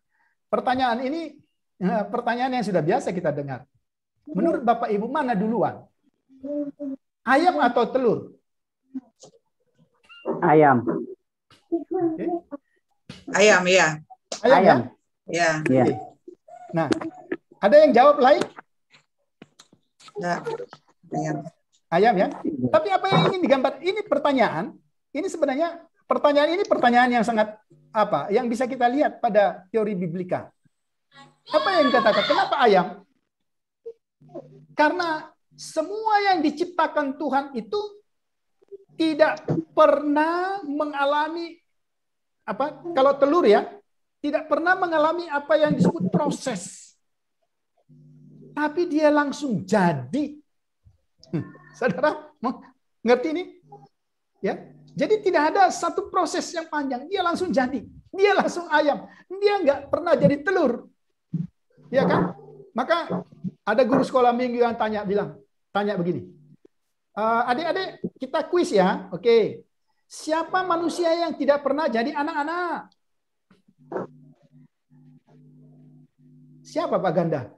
Speaker 1: Pertanyaan ini Nah, pertanyaan yang sudah biasa kita dengar. Menurut Bapak Ibu mana duluan? Ayam atau telur?
Speaker 8: Ayam.
Speaker 1: Oke.
Speaker 2: Ayam ya.
Speaker 1: Ayam.
Speaker 2: Ya.
Speaker 8: Ya.
Speaker 1: Oke. Nah, ada yang jawab lain?
Speaker 2: Ya. Ayam.
Speaker 1: Ayam ya. Tapi apa yang ingin digambar? Ini pertanyaan. Ini sebenarnya pertanyaan yang sangat apa? Yang bisa kita lihat pada teori biblika. Apa yang dikatakan? Kenapa ayam? Karena semua yang diciptakan Tuhan itu tidak pernah mengalami apa? Kalau telur ya, tidak pernah mengalami apa yang disebut proses. Tapi dia langsung jadi. Saudara, ngerti ini? Ya. Jadi tidak ada satu proses yang panjang. Dia langsung jadi. Dia langsung ayam. Dia nggak pernah jadi telur. Ya kan? Maka ada guru sekolah minggu yang tanya begini. Adik-adik, kita kuis ya. Oke. Siapa manusia yang tidak pernah jadi anak-anak? Siapa Pak Ganda?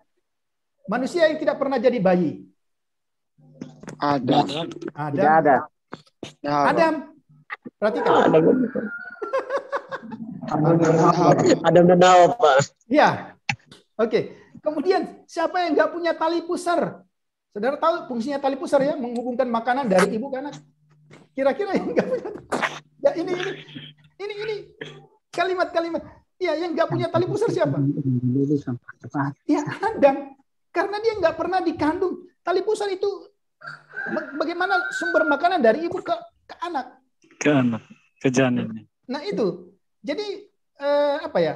Speaker 1: Manusia yang tidak pernah jadi bayi.
Speaker 4: Adam.
Speaker 8: Tidak ada.
Speaker 1: Adam. Perhatikan.
Speaker 5: Adam dan Hawa, Pak.
Speaker 1: Ya. Oke. Kemudian siapa yang nggak punya tali pusar? Saudara tahu fungsinya tali pusar ya, menghubungkan makanan dari ibu ke anak. Kira-kira yang nggak punya. Ya ini kalimat-kalimat. Ya yang nggak punya tali pusar siapa? Ya Adam. Karena dia nggak pernah dikandung. Tali pusar itu bagaimana sumber makanan dari ibu ke anak.
Speaker 7: Ke anak, ke janin.
Speaker 1: Nah itu. Jadi apa ya?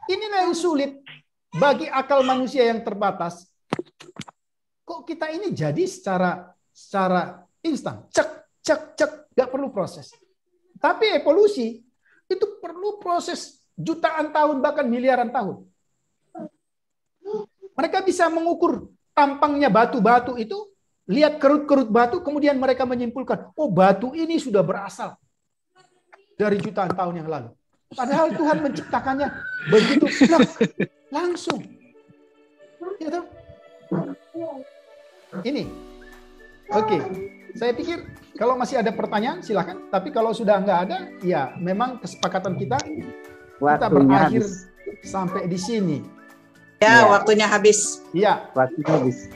Speaker 1: Inilah yang sulit bagi akal manusia yang terbatas. Kok kita ini jadi secara instan, cek, nggak perlu proses. Tapi evolusi itu perlu proses jutaan tahun bahkan miliaran tahun. Mereka bisa mengukur tampangnya batu-batu itu, lihat kerut-kerut batu, kemudian mereka menyimpulkan, oh batu ini sudah berasal dari jutaan tahun yang lalu. Padahal Tuhan menciptakannya begitu langsung. Gitu. Ini. Oke. Saya pikir kalau masih ada pertanyaan silahkan. Tapi kalau sudah nggak ada, ya memang kesepakatan kita berakhir sampai di sini.
Speaker 2: Ya, waktunya habis.
Speaker 1: Iya.
Speaker 8: Waktunya habis.